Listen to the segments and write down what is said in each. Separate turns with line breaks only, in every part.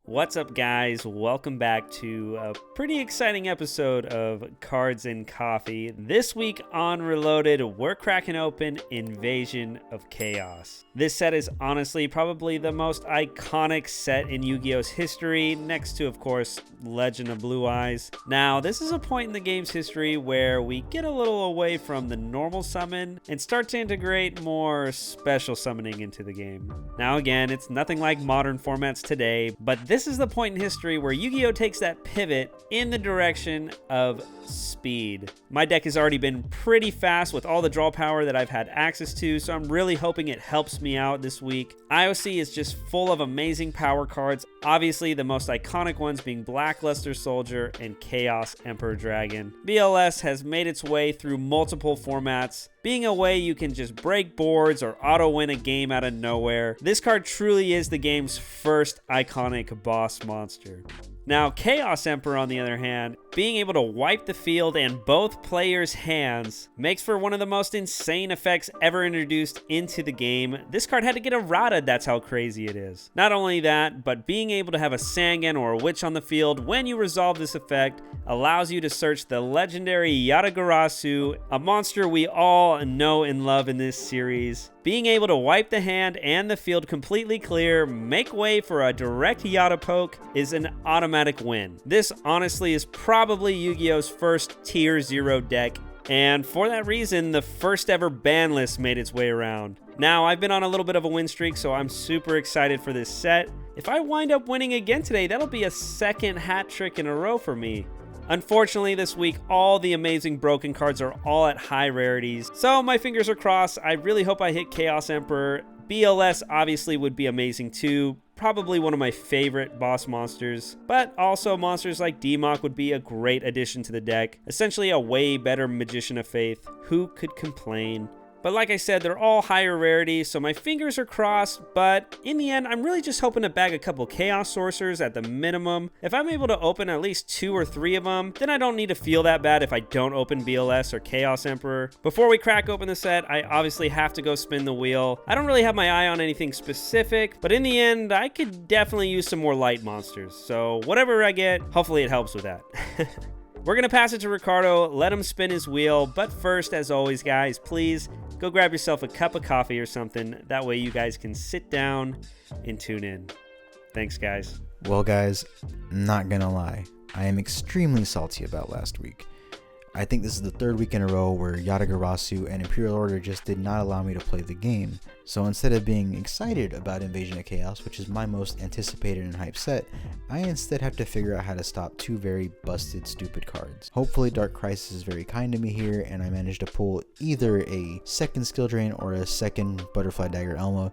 What's up, guys? Welcome back to a pretty exciting episode of Cards and Coffee. This week on Reloaded, we're cracking open Invasion of Chaos. This set is honestly probably the most iconic set in Yu-Gi-Oh's history, next to, of course, Legend of Blue Eyes. Now, this is a point in the game's history where we get a little away from the normal summon and start to integrate more special summoning into the game. Now, again, it's nothing like modern formats today, but this is the point in history where Yu-Gi-Oh takes that pivot in the direction of speed. My deck has already been pretty fast with all the draw power that I've had access to, so I'm really hoping it helps me out this week. IOC is just full of amazing power cards, obviously the most iconic ones being Blackluster Soldier and Chaos Emperor Dragon. BLS has made its way through multiple formats, being a way you can just break boards or auto-win a game out of nowhere. This card truly is the game's first iconic boss monster. Now, Chaos Emperor, on the other hand, being able to wipe the field and both players' hands makes for one of the most insane effects ever introduced into the game. This card had to get errata, that's how crazy it is. Not only that, but being able to have a Sangan or a Witch on the field when you resolve this effect allows you to search the legendary Yatagarasu, a monster we all know and love in this series. Being able to wipe the hand and the field completely clear, make way for a direct Yata poke is an automatic win. This honestly is probably Yu-Gi-Oh's first tier 0 deck, and for that reason, the first ever ban list made its way around. Now, I've been on a little bit of a win streak, so I'm super excited for this set. If I wind up winning again today, that'll be a second hat trick in a row for me. Unfortunately, this week, all the amazing broken cards are all at high rarities, so my fingers are crossed. I really hope I hit Chaos Emperor. BLS obviously would be amazing too, probably one of my favorite boss monsters, but also monsters like Demok would be a great addition to the deck, essentially a way better Magician of Faith. Who could complain? But like I said, they're all higher rarity, so my fingers are crossed, but in the end, I'm really just hoping to bag a couple Chaos Sorcerers at the minimum. If I'm able to open at least 2 or 3 of them, then I don't need to feel that bad if I don't open BLS or Chaos Emperor. Before we crack open the set, I obviously have to go spin the wheel. I don't really have my eye on anything specific, but in the end, I could definitely use some more light monsters. So whatever I get, hopefully it helps with that. We're going to pass it to Ricardo, let him spin his wheel, but first, as always, guys, please go grab yourself a cup of coffee or something. That way you guys can sit down and tune in. Thanks, guys.
Well, guys, not gonna lie, I am extremely salty about last week. I think this is the 3rd week in a row where Yatagarasu and Imperial Order just did not allow me to play the game. So instead of being excited about Invasion of Chaos, which is my most anticipated and hyped set, I instead have to figure out how to stop 2 very busted, stupid cards. Hopefully Dark Crisis is very kind to me here, and I managed to pull either a second Skill Drain or a second Butterfly Dagger Elma,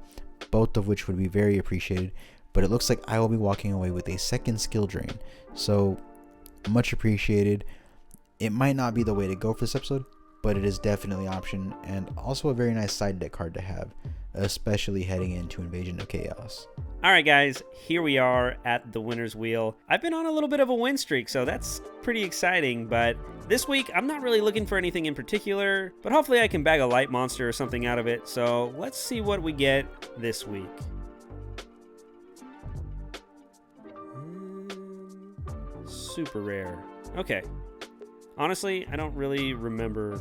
both of which would be very appreciated, but it looks like I will be walking away with a second Skill Drain. So, much appreciated. It might not be the way to go for this episode, but it is definitely an option, and also a very nice side deck card to have, especially heading into Invasion of Chaos.
Alright guys, here we are at the winner's wheel. I've been on a little bit of a win streak, so that's pretty exciting, but this week I'm not really looking for anything in particular, but hopefully I can bag a light monster or something out of it, so let's see what we get this week. Super rare. Okay. Honestly, I don't really remember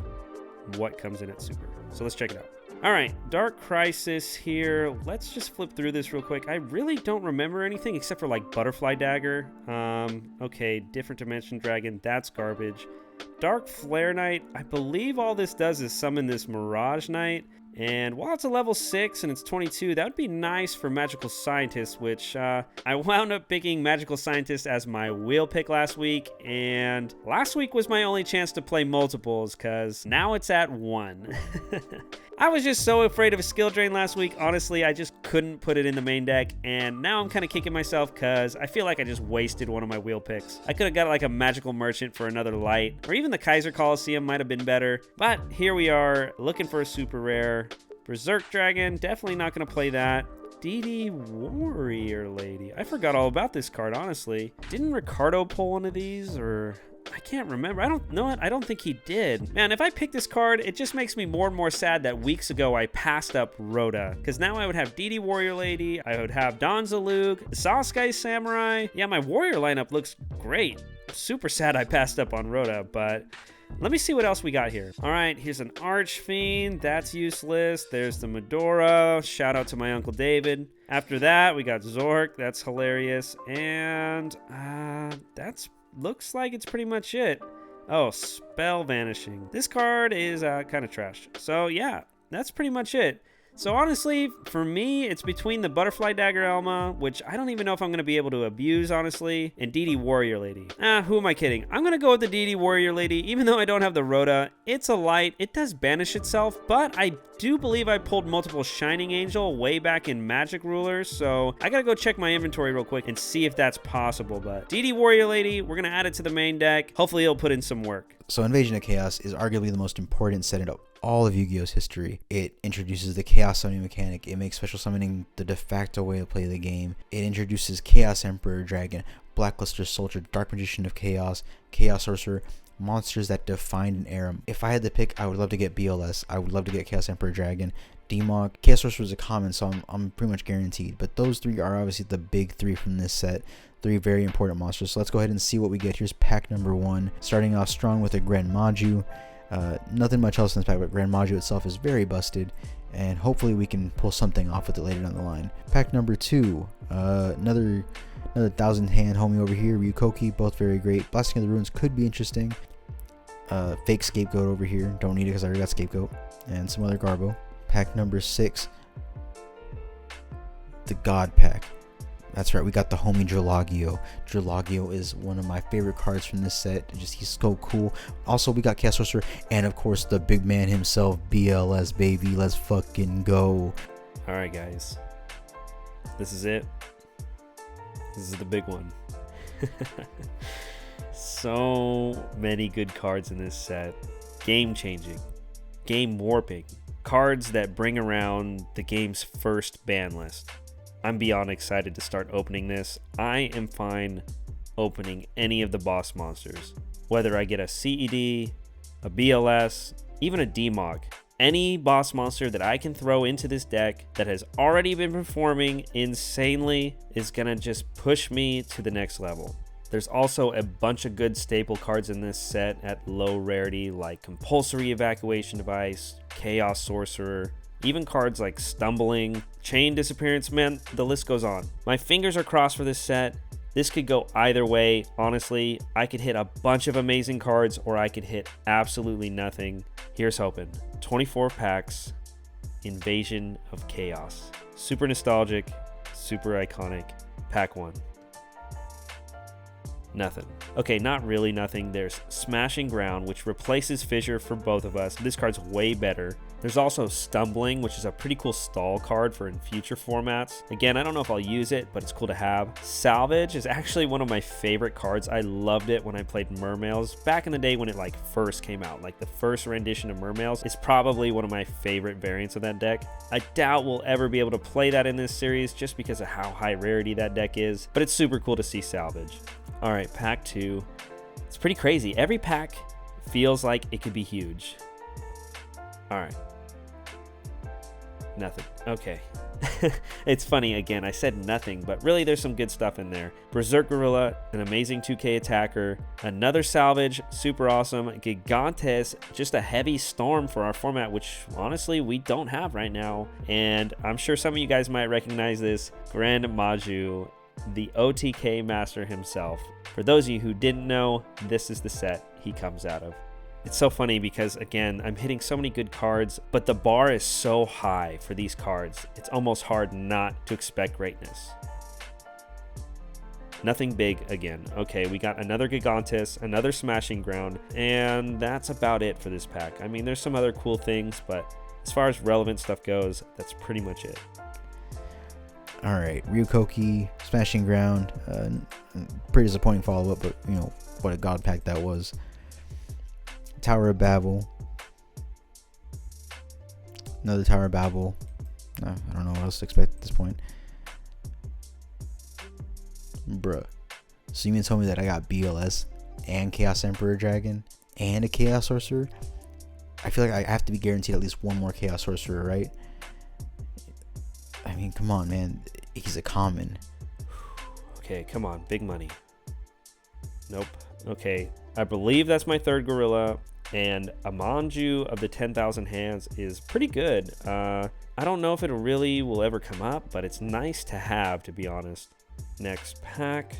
what comes in at Super, so let's check it out. All right, Dark Crisis here. Let's just flip through this real quick. I really don't remember anything except for like Butterfly Dagger. Okay, Different Dimension Dragon, that's garbage. Dark Flare Knight, I believe all this does is summon this Mirage Knight. And while it's a level 6 and it's 22, that would be nice for Magical Scientist, which I wound up picking Magical Scientist as my wheel pick last week. And last week was my only chance to play multiples, because now it's at 1. I was just so afraid of a skill drain last week. Honestly, I just couldn't put it in the main deck. And now I'm kind of kicking myself because I feel like I just wasted one of my wheel picks. I could have got like a Magical Merchant for another light, or even the Kaiser Coliseum might have been better. But here we are, looking for a super rare. Berserk Dragon, definitely not going to play that. DD Warrior Lady. I forgot all about this card, honestly. Didn't Ricardo pull one of these, or I can't remember. I don't know it. I don't think he did. Man, if I pick this card, it just makes me more and more sad that weeks ago I passed up Rhoda. Because now I would have DD Warrior Lady, I would have Donza Luke, Sasuke Samurai. Yeah, my Warrior lineup looks great. Super sad I passed up on Rhoda, but let me see what else we got here. All right, here's an Archfiend. That's useless. There's the Medora. Shout out to my Uncle David. After that, we got Zork. That's hilarious. And that's looks like it's pretty much it. Oh, Spell Vanishing. This card is kind of trash. So yeah, that's pretty much it. So honestly, for me, it's between the Butterfly Dagger Elma, which I don't even know if I'm going to be able to abuse, honestly, and DD Warrior Lady. Who am I kidding? I'm going to go with the DD Warrior Lady, even though I don't have the Rhoda. It's a light. It does banish itself, but I do believe I pulled multiple Shining Angel way back in Magic Rulers, so I got to go check my inventory real quick and see if that's possible. But DD Warrior Lady, we're going to add it to the main deck. Hopefully it'll put in some work.
So Invasion of Chaos is arguably the most important set in all of Yu-Gi-Oh's history. It introduces the Chaos Summoning mechanic. It makes special summoning the de facto way to play the game. It introduces Chaos Emperor Dragon, Blackluster Soldier, Dark Magician of Chaos, Chaos Sorcerer, monsters that defined an era. If I had to pick, I would love to get BLS. I would love to get Chaos Emperor Dragon, Demog. Chaos Sorcerer is a common, so I'm pretty much guaranteed. But those three are obviously the big three from this set. Three very important monsters. So let's go ahead and see what we get. Here's pack number 1. Starting off strong with a Grand Maju. Nothing much else in this pack, but Grand Maju itself is very busted, and hopefully we can pull something off with it later down the line. Pack number 2, another 1,000 hand homie over here, Ryukoki, both very great. Blasting of the Ruins could be interesting. Fake Scapegoat over here, don't need it because I already got Scapegoat, and some other Garbo. Pack number 6, the God Pack. That's right, we got the homie Dralagio. Dralagio is one of my favorite cards from this set. He's so cool. Also, we got Chaos Sorcerer, and of course, the big man himself, BLS, baby. Let's fucking go.
All right, guys. This is it. This is the big one. So many good cards in this set. Game-changing. Game-warping. Cards that bring around the game's first ban list. I'm beyond excited to start opening this. I am fine opening any of the boss monsters. Whether I get a CED, a BLS, even a DMOG. Any boss monster that I can throw into this deck that has already been performing insanely is gonna just push me to the next level. There's also a bunch of good staple cards in this set at low rarity, like Compulsory Evacuation Device, Chaos Sorcerer, even cards like Stumbling, Chain Disappearance, man, the list goes on. My fingers are crossed for this set. This could go either way. Honestly, I could hit a bunch of amazing cards or I could hit absolutely nothing. Here's hoping. 24 packs, Invasion of Chaos. Super nostalgic, super iconic. Pack 1. Nothing. Okay, not really nothing. There's Smashing Ground, which replaces Fissure for both of us. This card's way better. There's also Stumbling, which is a pretty cool stall card for in future formats. Again, I don't know if I'll use it, but it's cool to have. Salvage is actually one of my favorite cards. I loved it when I played Mermails back in the day when it like first came out. Like the first rendition of Mermails is probably one of my favorite variants of that deck. I doubt we'll ever be able to play that in this series just because of how high rarity that deck is, but it's super cool to see Salvage. All right, pack 2. It's pretty crazy. Every pack feels like it could be huge. All right. Nothing. Okay. It's funny, again, I said nothing, but really there's some good stuff in there. Berserk Gorilla, an amazing 2K attacker. Another Salvage, super awesome. Gigantes, just a heavy storm for our format, which honestly we don't have right now. And I'm sure some of you guys might recognize this. Grand Maju, the OTK master himself. For those of you who didn't know, this is the set he comes out of. It's so funny because, again, I'm hitting so many good cards, but the bar is so high for these cards, it's almost hard not to expect greatness. Nothing big again. Okay, we got another Gigantes, another Smashing Ground, and that's about it for this pack. I mean, there's some other cool things, but as far as relevant stuff goes, that's pretty much it.
All right, Ryukoki, Smashing Ground, pretty disappointing follow-up, but you know what a god pack that was. Tower of Babel, another Tower of Babel. I don't know what else to expect at this point. Bruh, so you mean to tell me that I got BLS? and Chaos Emperor Dragon and a Chaos Sorcerer, I feel like I have to be guaranteed at least one more Chaos Sorcerer, right? I mean, come on, man. He's a common.
Okay, come on. Big money. Nope. Okay, I believe that's my third gorilla, and a Manju of the 10,000 hands is pretty good. I don't know if it really will ever come up, but it's nice to have, to be honest. Next pack.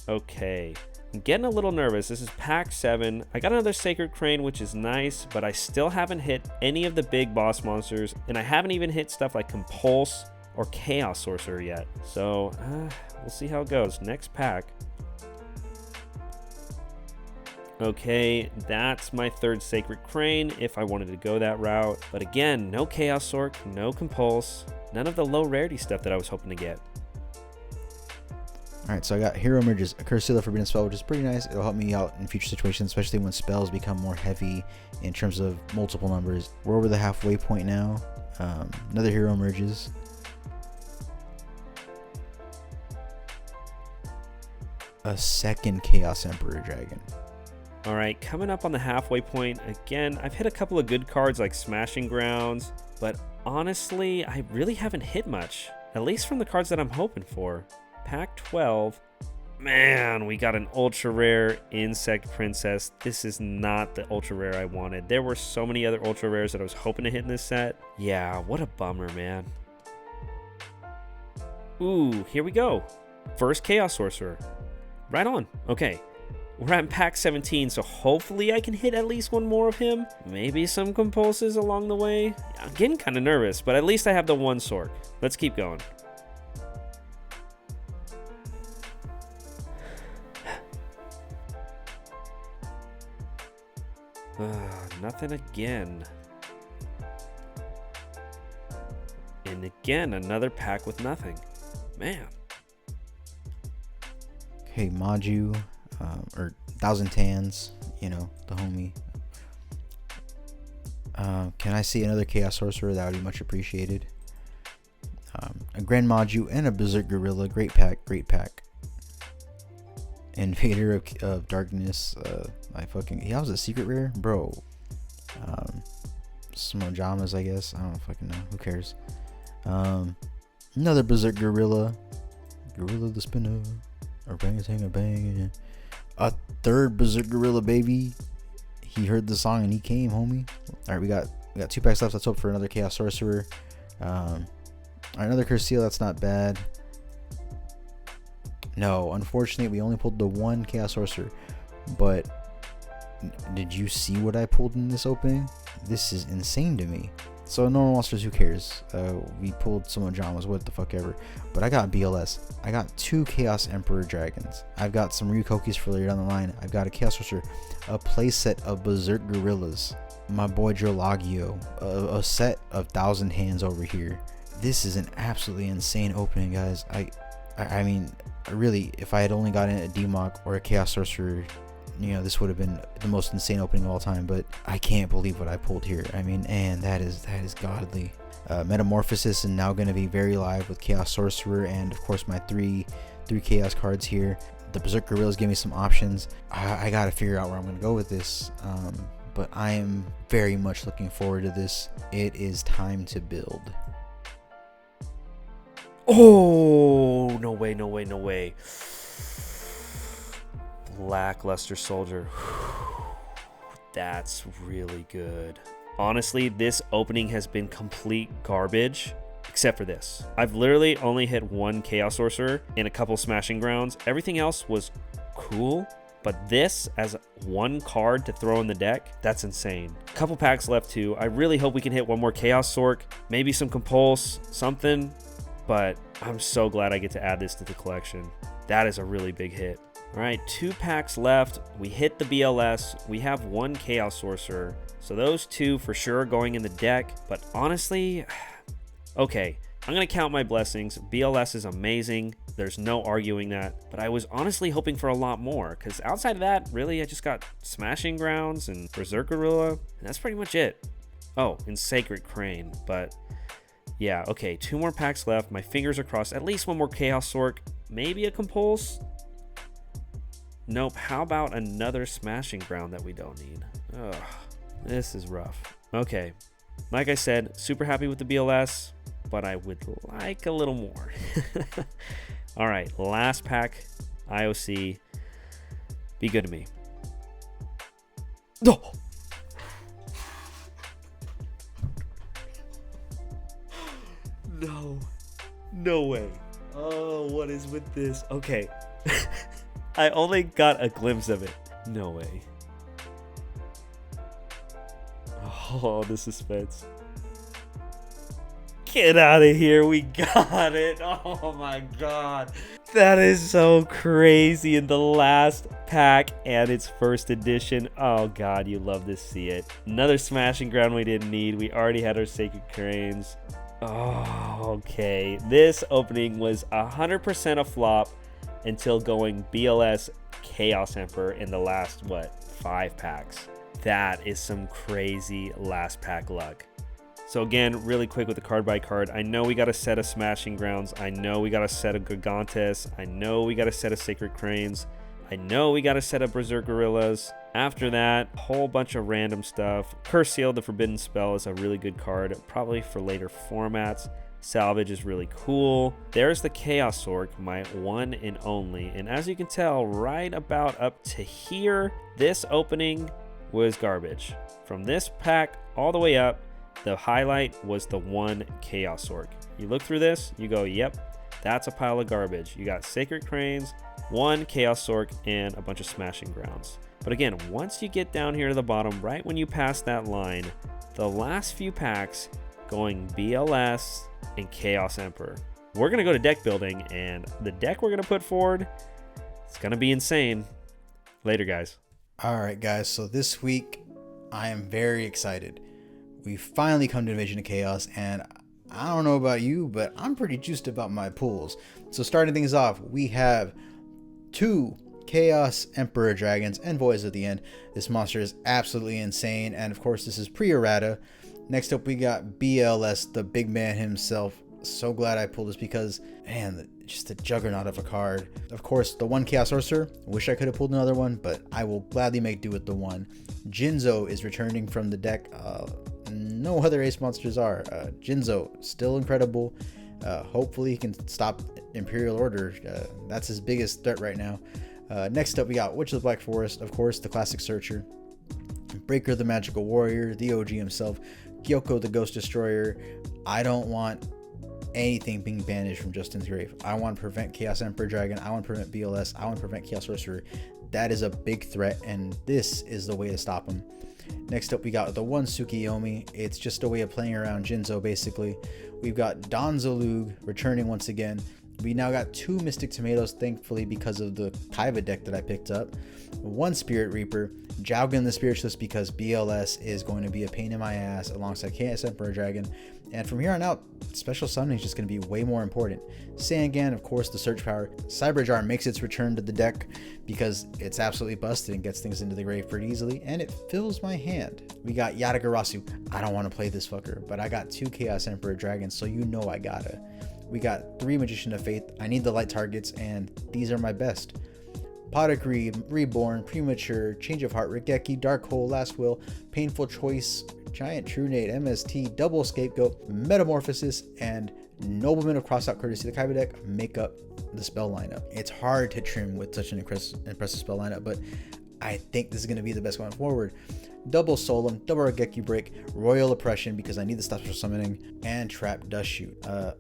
Okay, I'm getting a little nervous. This is pack 7. I got another Sacred Crane, which is nice, but I still haven't hit any of the big boss monsters, and I haven't even hit stuff like Compulse or Chaos Sorcerer yet. So, we'll see how it goes. Next pack. Okay, that's my third Sacred Crane if I wanted to go that route. But again, no Chaos Sorc, no Compulse, none of the low rarity stuff that I was hoping to get.
Alright, so I got Hero Merges, a Curse Seal, Forbidden Spell, which is pretty nice. It'll help me out in future situations, especially when spells become more heavy in terms of multiple numbers. We're over the halfway point now. Another Hero Merges. A second Chaos Emperor Dragon.
All right, coming up on the halfway point. Again, I've hit a couple of good cards like Smashing Grounds, but honestly, I really haven't hit much, at least from the cards that I'm hoping for. Pack 12. Man, we got an ultra rare Insect Princess. This is not the ultra rare I wanted. There were so many other ultra rares that I was hoping to hit in this set. Yeah, what a bummer, man. Ooh, here we go. First Chaos Sorcerer. Right on. Okay. We're at pack 17, so hopefully I can hit at least one more of him. Maybe some Compulses along the way. I'm getting kind of nervous, but at least I have the one Sorc. Let's keep going. Nothing again. And again, another pack with nothing. Man.
Okay, Maju. Or 1,000 Tans, you know, the homie. Can I see another Chaos Sorcerer? That would be much appreciated. A Grand Maju and a Berserk Gorilla. Great pack, great pack. Invader of Darkness. That was a secret rare? Bro. Some Mojamas, I guess. I don't fucking know. Who cares? Another Berserk Gorilla. Gorilla the Spinner. Orangutan a bang. A third Berserk Gorilla, baby. He heard the song and he came, homie. All right, we got 2 packs left. Let's hope for another Chaos Sorcerer. Another Curse Seal. That's not bad. No, unfortunately, we only pulled the one Chaos Sorcerer. But did you see what I pulled in this opening? This is insane to me. So normal monsters, who cares? We pulled some Mojamas, what the fuck ever. But I got BLS. I got 2 Chaos Emperor Dragons. I've got some Ryukokis for later down the line. I've got a Chaos Sorcerer, a playset of Berserk Gorillas, my boy Drolagio, a set of 1,000 hands over here. This is an absolutely insane opening, guys. I mean, really, if I had only gotten a DMOC or a Chaos Sorcerer, you know, this would have been the most insane opening of all time. But I can't believe what I pulled here. I mean, and that is godly. Metamorphosis and now going to be very live with Chaos Sorcerer, and of course my three Chaos cards here. The Berserk Gorillas give me some options. I got to figure out where I'm going to go with this. But I am very much looking forward to this. It is time to build.
Oh, no way, no way, no way. Lackluster Soldier. That's really good. Honestly, this opening has been complete garbage, except for this. I've literally only hit one Chaos Sorcerer and a couple Smashing Grounds. Everything else was cool, but this as one card to throw in the deck, that's insane. Couple packs left too. I really hope we can hit one more Chaos Sorc, maybe some Compulse, something, but I'm so glad I get to add this to the collection. That is a really big hit. All right, 2 packs left. We hit the BLS. We have 1 Chaos Sorcerer. So those 2 for sure going in the deck. But honestly, okay, I'm going to count my blessings. BLS is amazing. There's no arguing that. But I was honestly hoping for a lot more, because outside of that, really, I just got Smashing Grounds and Berserk Gorilla. And that's pretty much it. Oh, and Sacred Crane. But yeah, okay, 2 more packs left. My fingers are crossed. At least 1 more Chaos Sorc. Maybe a Compulse. Nope. How about another Smashing Ground that we don't need? Ugh, this is rough. Okay. Like I said, super happy with the BLS, but I would like a little more. All right. Last pack, IOC. Be good to me. Oh! No way. Oh, what is with this? Okay. I only got a glimpse of it. No way. Oh, the suspense. Get out of here. We got it. Oh my god. That is so crazy in the last pack and its first edition. Oh god, you love to see it. Another Smashing Ground we didn't need. We already had our Sacred Cranes. Oh, okay. This opening was 100% a flop until going BLS Chaos Emperor in the last, 5 packs. That is some crazy last pack luck. So again, really quick with the card by card. I know we got a set of Smashing Grounds. I know we got a set of Gigantes. I know we got a set of Sacred Cranes. I know we got a set of Berserk Gorillas. After that, a whole bunch of random stuff. Curse Seal, the Forbidden Spell, is a really good card, probably for later formats. Salvage is really cool. There's the Chaos Orc, my one and only. And as you can tell, right about up to here, this opening was garbage. From this pack all the way up, the highlight was the one Chaos Orc. You look through this, you go, yep, that's a pile of garbage. You got Sacred Cranes, one Chaos Orc, and a bunch of Smashing Grounds. But again, once you get down here to the bottom, right when you pass that line, the last few packs going BLS and Chaos Emperor. We're going to go to deck building, and the deck we're going to put forward, it's going to be insane. Later, guys.
All right, guys. So this week, I am very excited. We finally come to Invasion of Chaos, and I don't know about you, but I'm pretty juiced about my pools. So starting things off, we have 2 Chaos Emperor Dragons and Voids at the end. This monster is absolutely insane, and of course this is pre-errata. Next up we got BLS, the big man himself. So glad I pulled this because, man, just a juggernaut of a card. Of course, the 1 Chaos Sorcerer. Wish I could have pulled another one, but I will gladly make do with the 1. Jinzo is returning from the deck. No other ace monsters are. Jinzo, still incredible. Hopefully he can stop Imperial Order. That's his biggest threat right now. Next up, we got Witch of the Black Forest, of course, the classic Searcher, Breaker the Magical Warrior, the OG himself, Gyoko the Ghost Destroyer. I don't want anything being banished from Justin's grave. I want to prevent Chaos Emperor Dragon. I want to prevent BLS. I want to prevent Chaos Sorcerer. That is a big threat, and this is the way to stop him. Next up, we got the 1 Tsukiyomi. It's just a way of playing around Jinzo, basically. We've got Donzolug returning once again. We now got 2 Mystic Tomatoes, thankfully, because of the Kaiba deck that I picked up. 1 Spirit Reaper, Jowgen the Spiritualist, because BLS is going to be a pain in my ass alongside Chaos Emperor Dragon. And from here on out, Special Summoning is just going to be way more important. Sangan, of course, the Search Power. Cyberjar makes its return to the deck because it's absolutely busted and gets things into the grave pretty easily, and it fills my hand. We got Yatagarasu. I don't want to play this fucker, but I got 2 Chaos Emperor Dragons, so you know I gotta. We got 3 Magician of Faith. I need the light targets, and these are my best. Pottery, Reborn, Premature, Change of Heart, Rigeki, Dark Hole, Last Will, Painful Choice, Giant Trunade, MST, Double Scapegoat, Metamorphosis, and Nobleman of Crossout Courtesy, the Kaiba deck, make up the spell lineup. It's hard to trim with such an impressive spell lineup, but I think this is going to be the best going forward. Double Solemn, Double Rigeki Break, Royal Oppression because I need the stuff for summoning, and Trap Dust Shoot.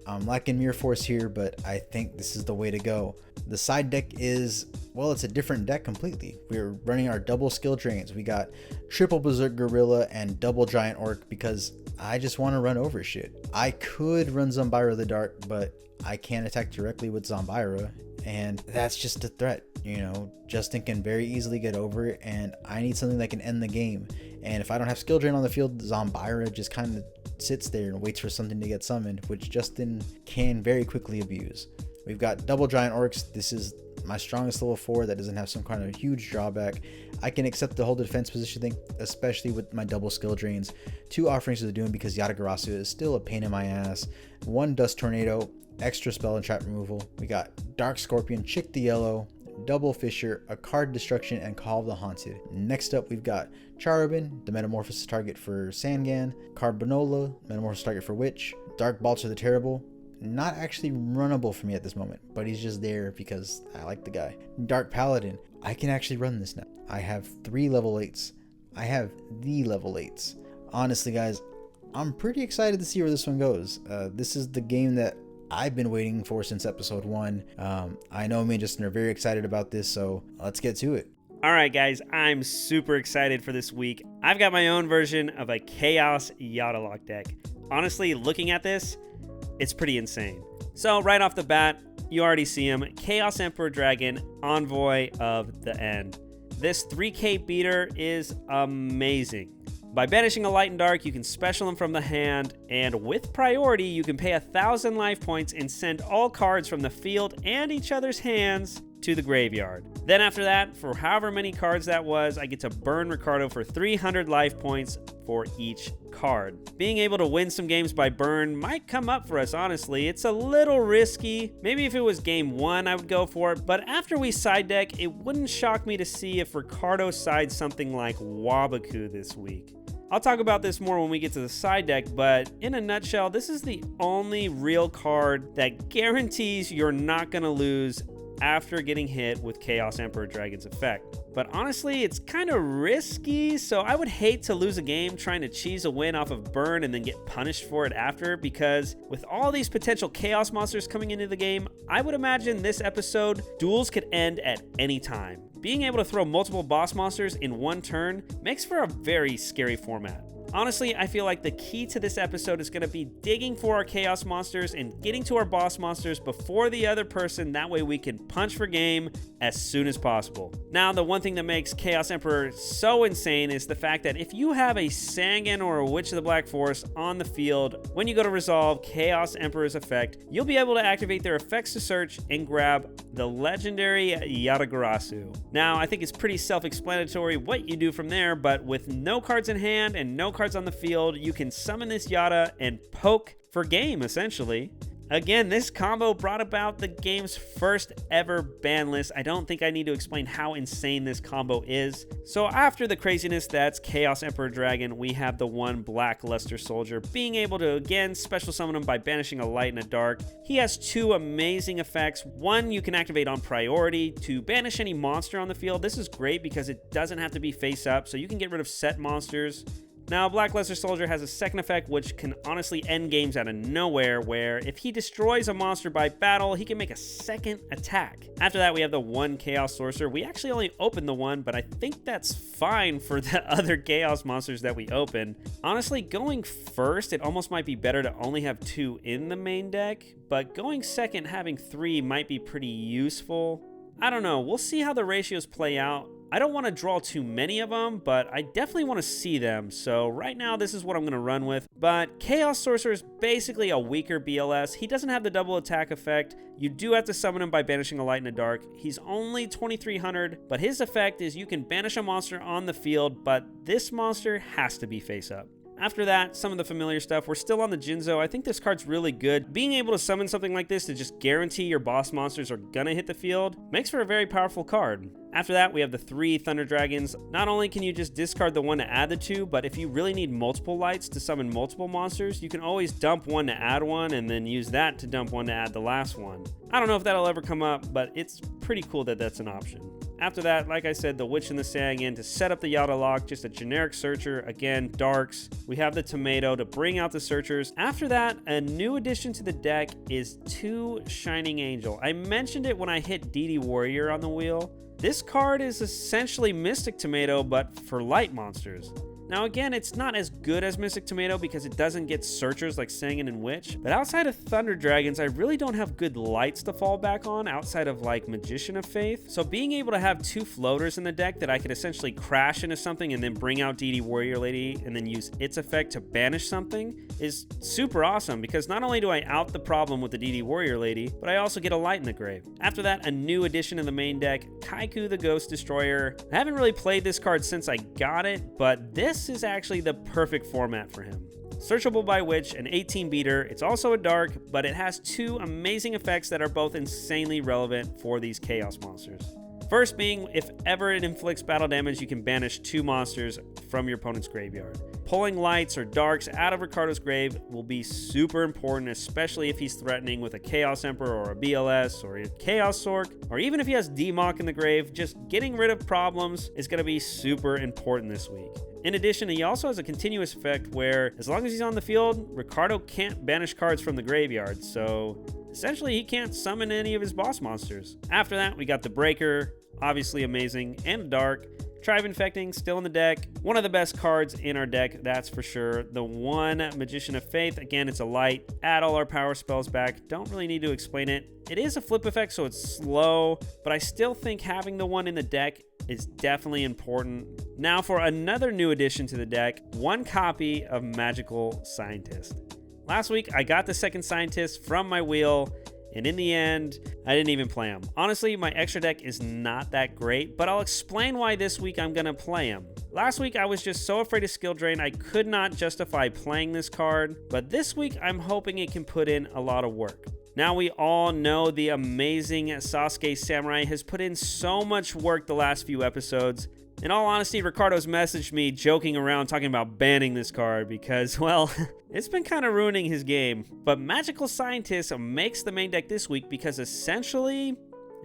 I'm lacking Mirror Force here, but I think this is the way to go. The side deck is, well, it's a different deck completely. We're running our double skill drains. We got triple Berserk Gorilla and double Giant Orc because I just want to run over shit. I could run Zombira the Dark, but I can't attack directly with Zombira, and that's just a threat. You know, Justin can very easily get over it, and I need something that can end the game. And if I don't have skill drain on the field, Zombira just kind of sits there and waits for something to get summoned, which Justin can very quickly abuse. We've got double Giant Orcs. This is my strongest level 4 that doesn't have some kind of huge drawback. I can accept the whole defense position thing, especially with my double skill drains. 2 Offerings to the Doom because Yatagarasu is still a pain in my ass. 1 Dust Tornado, extra spell and trap removal. We got Dark Scorpion, Chick the Yellow, Double Fisher, a card Destruction, and Call of the Haunted. Next up, we've got Charubin, the Metamorphosis target for Sangan, Carbanola, Metamorphosis target for Witch, Dark Balcher the Terrible, not actually runnable for me at this moment, but he's just there because I like the guy. Dark Paladin, I can actually run this now. I have 3 level 8s. I have the level 8s. Honestly, guys, I'm pretty excited to see where this one goes. This is the game that I've been waiting for since episode 1. I know me and Justin are very excited about this, so let's get to it.
All right, guys, I'm super excited for this week. I've got my own version of a Chaos Yatalock deck. Honestly, looking at this, it's pretty insane. So right off the bat, you already see him, Chaos Emperor Dragon, Envoy of the End. This 3k beater is amazing. By banishing a light and dark, you can special him from the hand, and with priority, you can pay 1,000 life points and send all cards from the field and each other's hands to the graveyard. Then after that, for however many cards that was, I get to burn Ricardo for 300 life points for each card. Being able to win some games by burn might come up for us, honestly. It's a little risky. Maybe if it was game 1, I would go for it, but after we side deck, it wouldn't shock me to see if Ricardo sides something like Wabaku this week. I'll talk about this more when we get to the side deck, but in a nutshell, this is the only real card that guarantees you're not going to lose after getting hit with Chaos Emperor Dragon's effect. But honestly, it's kind of risky, so I would hate to lose a game trying to cheese a win off of burn and then get punished for it after, because with all these potential Chaos monsters coming into the game, I would imagine this episode, duels could end at any time. Being able to throw multiple boss monsters in one turn makes for a very scary format. Honestly, I feel like the key to this episode is going to be digging for our Chaos monsters and getting to our boss monsters before the other person. That way we can punch for game as soon as possible. Now, the one thing that makes Chaos Emperor so insane is the fact that if you have a Sangan or a Witch of the Black Forest on the field, when you go to resolve Chaos Emperor's effect, you'll be able to activate their effects to search and grab the legendary Yatagarasu. Now, I think it's pretty self-explanatory what you do from there, but with no cards in hand and no cards on the field, you can summon this Yata and poke for game, essentially. Again, this combo brought about the game's first ever ban list. I don't think I need to explain how insane this combo is. So after the craziness that's Chaos Emperor Dragon, we have the one Black Luster Soldier, being able to again special summon him by banishing a light and a dark. He has 2 amazing effects. One, you can activate on priority to banish any monster on the field. This is great because it doesn't have to be face up, so you can get rid of set monsters. Now, Black Luster Soldier has a second effect which can honestly end games out of nowhere, where if he destroys a monster by battle, he can make a second attack. After that, we have the one Chaos Sorcerer. We actually only opened the one, but I think that's fine for the other Chaos monsters that we opened. Honestly, going first, it almost might be better to only have 2 in the main deck, but going second, having 3 might be pretty useful. I don't know, we'll see how the ratios play out. I don't want to draw too many of them, but I definitely want to see them. So right now, this is what I'm going to run with. But Chaos Sorcerer is basically a weaker BLS. He doesn't have the double attack effect. You do have to summon him by banishing a light and a dark. He's only 2300, but his effect is you can banish a monster on the field, but this monster has to be face up. After that, some of the familiar stuff. We're still on the Jinzo. I think this card's really good. Being able to summon something like this to just guarantee your boss monsters are gonna hit the field makes for a very powerful card. After that, we have the 3 Thunder Dragons. Not only can you just discard the one to add the 2, but if you really need multiple lights to summon multiple monsters, you can always dump one to add one and then use that to dump one to add the last one. I don't know if that'll ever come up, but it's pretty cool that that's an option. After that, like I said, the Witch and the Sangan to set up the Yatalock, just a generic searcher, again, darks. We have the Tomato to bring out the searchers. After that, a new addition to the deck is 2 Shining Angel. I mentioned it when I hit DD Warrior on the wheel. This card is essentially Mystic Tomato, but for light monsters. Now again, it's not as good as Mystic Tomato because it doesn't get searchers like Sangan and Witch, but outside of Thunder Dragons, I really don't have good lights to fall back on outside of like Magician of Faith. So being able to have 2 floaters in the deck that I could essentially crash into something and then bring out DD Warrior Lady and then use its effect to banish something is super awesome, because not only do I out the problem with the DD Warrior Lady, but I also get a light in the grave. After that, a new addition in the main deck, Kaiku the Ghost Destroyer. I haven't really played this card since I got it, but this is actually the perfect format for him. Searchable by Witch, an 18 beater. It's also a dark, but it has 2 amazing effects that are both insanely relevant for these Chaos monsters. First being, if ever it inflicts battle damage, you can banish 2 monsters from your opponent's graveyard. Pulling lights or darks out of Ricardo's grave will be super important, especially if he's threatening with a Chaos Emperor or a BLS or a Chaos Sork, or even if he has Demok in the grave. Just getting rid of problems is going to be super important this week. In addition, he also has a continuous effect where, as long as he's on the field, Ricardo can't banish cards from the graveyard, so essentially he can't summon any of his boss monsters. After that, we got the Breaker, obviously amazing, and Dark. Tribe Infecting, still in the deck. One of the best cards in our deck, that's for sure. The one Magician of Faith, again, it's a light. Add all our power spells back. Don't really need to explain it. It is a flip effect, so it's slow, but I still think having the one in the deck is definitely important. Now for another new addition to the deck, 1 copy of Magical Scientist. Last week, I got the second Scientist from my wheel, and in the end, I didn't even play him. Honestly, my extra deck is not that great, but I'll explain why this week I'm gonna play him. Last week, I was just so afraid of skill drain, I could not justify playing this card, but this week, I'm hoping it can put in a lot of work. Now we all know the amazing Sasuke Samurai has put in so much work the last few episodes. In all honesty, Ricardo's messaged me joking around talking about banning this card because, well, it's been kind of ruining his game. But Magical Scientist makes the main deck this week because essentially,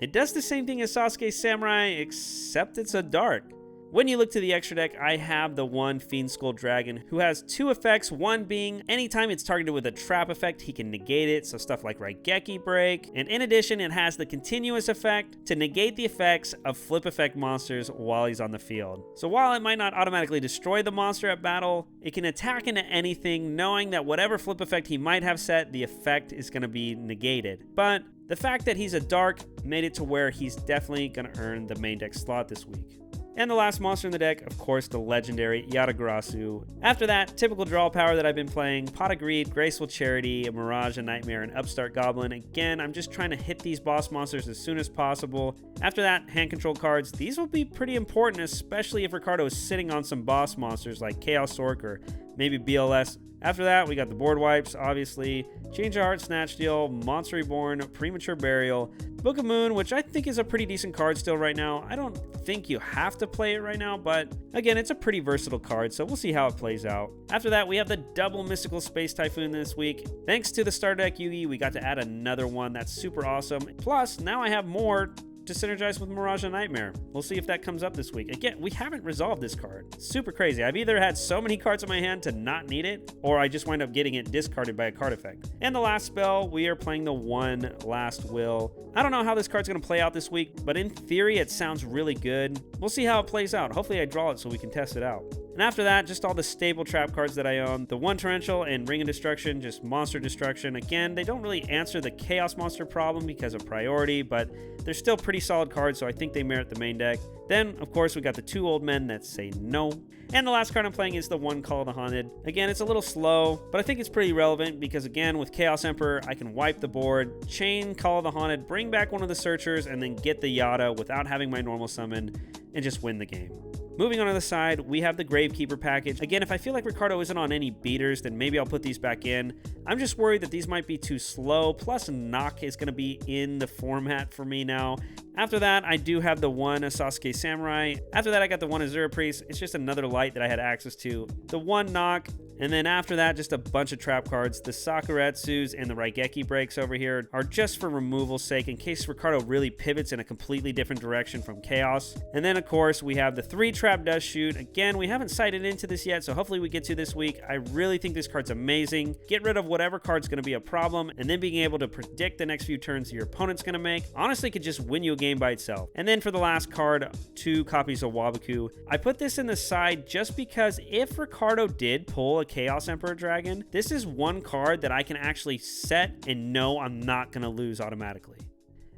it does the same thing as Sasuke Samurai, except it's a dark. When you look to the extra deck, I have the one Fiend Skull Dragon who has 2 effects, one being anytime it's targeted with a trap effect, he can negate it, so stuff like Raigeki Break. And in addition, it has the continuous effect to negate the effects of flip effect monsters while he's on the field. So while it might not automatically destroy the monster at battle, it can attack into anything knowing that whatever flip effect he might have set, the effect is going to be negated. But the fact that he's a dark made it to where he's definitely going to earn the main deck slot this week. And the last monster in the deck, of course, the legendary Yatagarasu. After that, typical draw power that I've been playing, Pot of Greed, Graceful Charity, Mirage, a Nightmare, and Upstart Goblin. Again, I'm just trying to hit these boss monsters as soon as possible. After that, hand control cards. These will be pretty important, especially if Ricardo is sitting on some boss monsters like Chaos Sork or maybe BLS. After that, we got the board wipes, obviously, Change of Heart, Snatch Deal, Monster Reborn, Premature Burial, Book of Moon, which I think is a pretty decent card still right now. I don't think you have to play it right now, but again, it's a pretty versatile card, so we'll see how it plays out. After that, we have the double Mystical Space Typhoon this week. Thanks to the Starter Deck Yugi, we got to add another one. That's super awesome. Plus, now I have more to synergize with Mirage and Nightmare. We'll see if that comes up this week. Again, we haven't resolved this card. Super crazy. I've either had so many cards in my hand to not need it, or I just wind up getting it discarded by a card effect. And the last spell, we are playing the one Last Will. I don't know how this card's going to play out this week, but in theory, it sounds really good. We'll see how it plays out. Hopefully I draw it so we can test it out. And after that, just all the stable trap cards that I own. The one Torrential and Ring of Destruction, just monster destruction. Again, they don't really answer the Chaos Monster problem because of priority, but they're still pretty solid cards, so I think they merit the main deck. Then, of course, we got the 2 Old Men that say no. And the last card I'm playing is the one Call of the Haunted. Again, it's a little slow, but I think it's pretty relevant because, again, with Chaos Emperor, I can wipe the board, chain Call of the Haunted, bring back one of the Searchers, and then get the Yata without having my normal summon and just win the game. Moving on to the side, we have the Gravekeeper package. Again, if I feel like Ricardo isn't on any beaters, then maybe I'll put these back in. I'm just worried that these might be too slow, plus Knock is going to be in the format for me now. After that, I do have the one Sasuke Samurai. After that, I got the one Azura Priest. It's just another light that I had access to. The one Knock. And then after that, just a bunch of trap cards. The Sakuretsus and the Raigeki Breaks over here are just for removal's sake in case Ricardo really pivots in a completely different direction from Chaos. And then, of course, we have the 3 Trap Dust Shoot. Again, we haven't sighted into this yet, so hopefully we get to this week. I really think this card's amazing. Get rid of whatever card's going to be a problem, and then being able to predict the next few turns your opponent's going to make. Honestly, could just win you a game by itself. And then for the last card, 2 copies of Waboku. I put this in the side just because if Ricardo did pull a Chaos Emperor Dragon, this is one card that I can actually set and know I'm not going to lose automatically.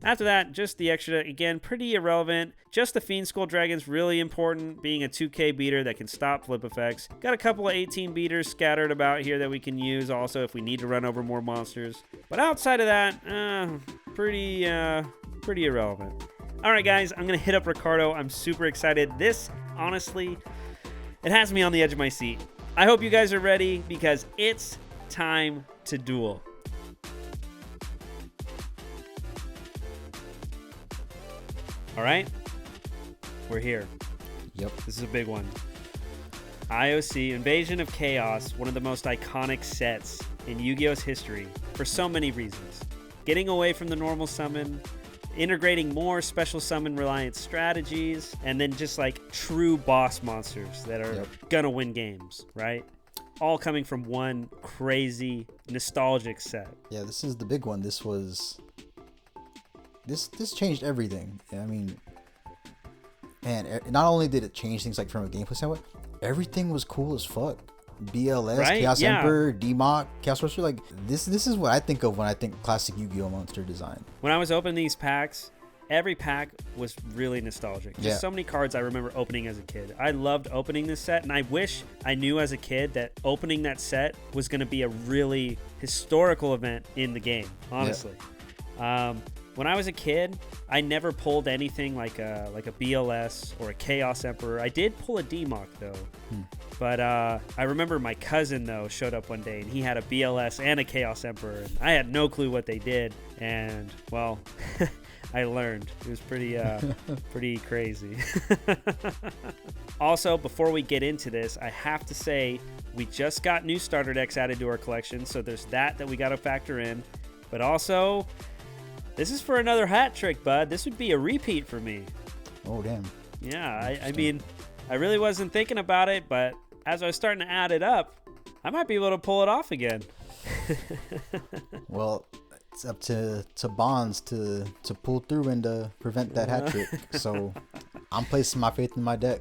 After that, just the extra, again, pretty irrelevant. Just the Fiend Skull Dragon's really important, being a 2k beater that can stop flip effects. Got a couple of 18 beaters scattered about here that we can use also if we need to run over more monsters. But outside of that, pretty irrelevant. All right, guys, I'm going to hit up Ricardo. I'm super excited. This, honestly, it has me on the edge of my seat. I hope you guys are ready because it's time to duel. All right, we're here.
Yep.
This is a big one. IOC, Invasion of Chaos, one of the most iconic sets in Yu-Gi-Oh's history for so many reasons. Getting away from the normal summon, integrating more special summon reliant strategies, and then just like true boss monsters that are gonna win games, right? All coming from one crazy nostalgic set.
Yeah, this is the big one. This changed everything. I mean, man, not only did it change things like from a gameplay standpoint, everything was cool as fuck. BLS, right? Chaos Emperor, D-Mock, Chaos Sorcerer, like this is what I think of when I think classic Yu-Gi-Oh monster design.
When I was opening these packs, every pack was really nostalgic. Just so many cards I remember opening as a kid. I loved opening this set, and I wish I knew as a kid that opening that set was going to be a really historical event in the game, honestly. When I was a kid, I never pulled anything like a BLS or a Chaos Emperor. I did pull a D-Mock, though. But I remember my cousin, though, showed up one day, and he had a BLS and a Chaos Emperor. And I had no clue what they did, and, well, I learned. It was pretty crazy. Also, before we get into this, I have to say we just got new starter decks added to our collection, so there's that we got to factor in. But also, this is for another hat trick, bud. This would be a repeat for me.
Oh, damn.
Yeah, I mean, I really wasn't thinking about it, but as I was starting to add it up, I might be able to pull it off again.
Well, it's up to Bonds to pull through and to prevent that hat trick. So I'm placing my faith in my deck.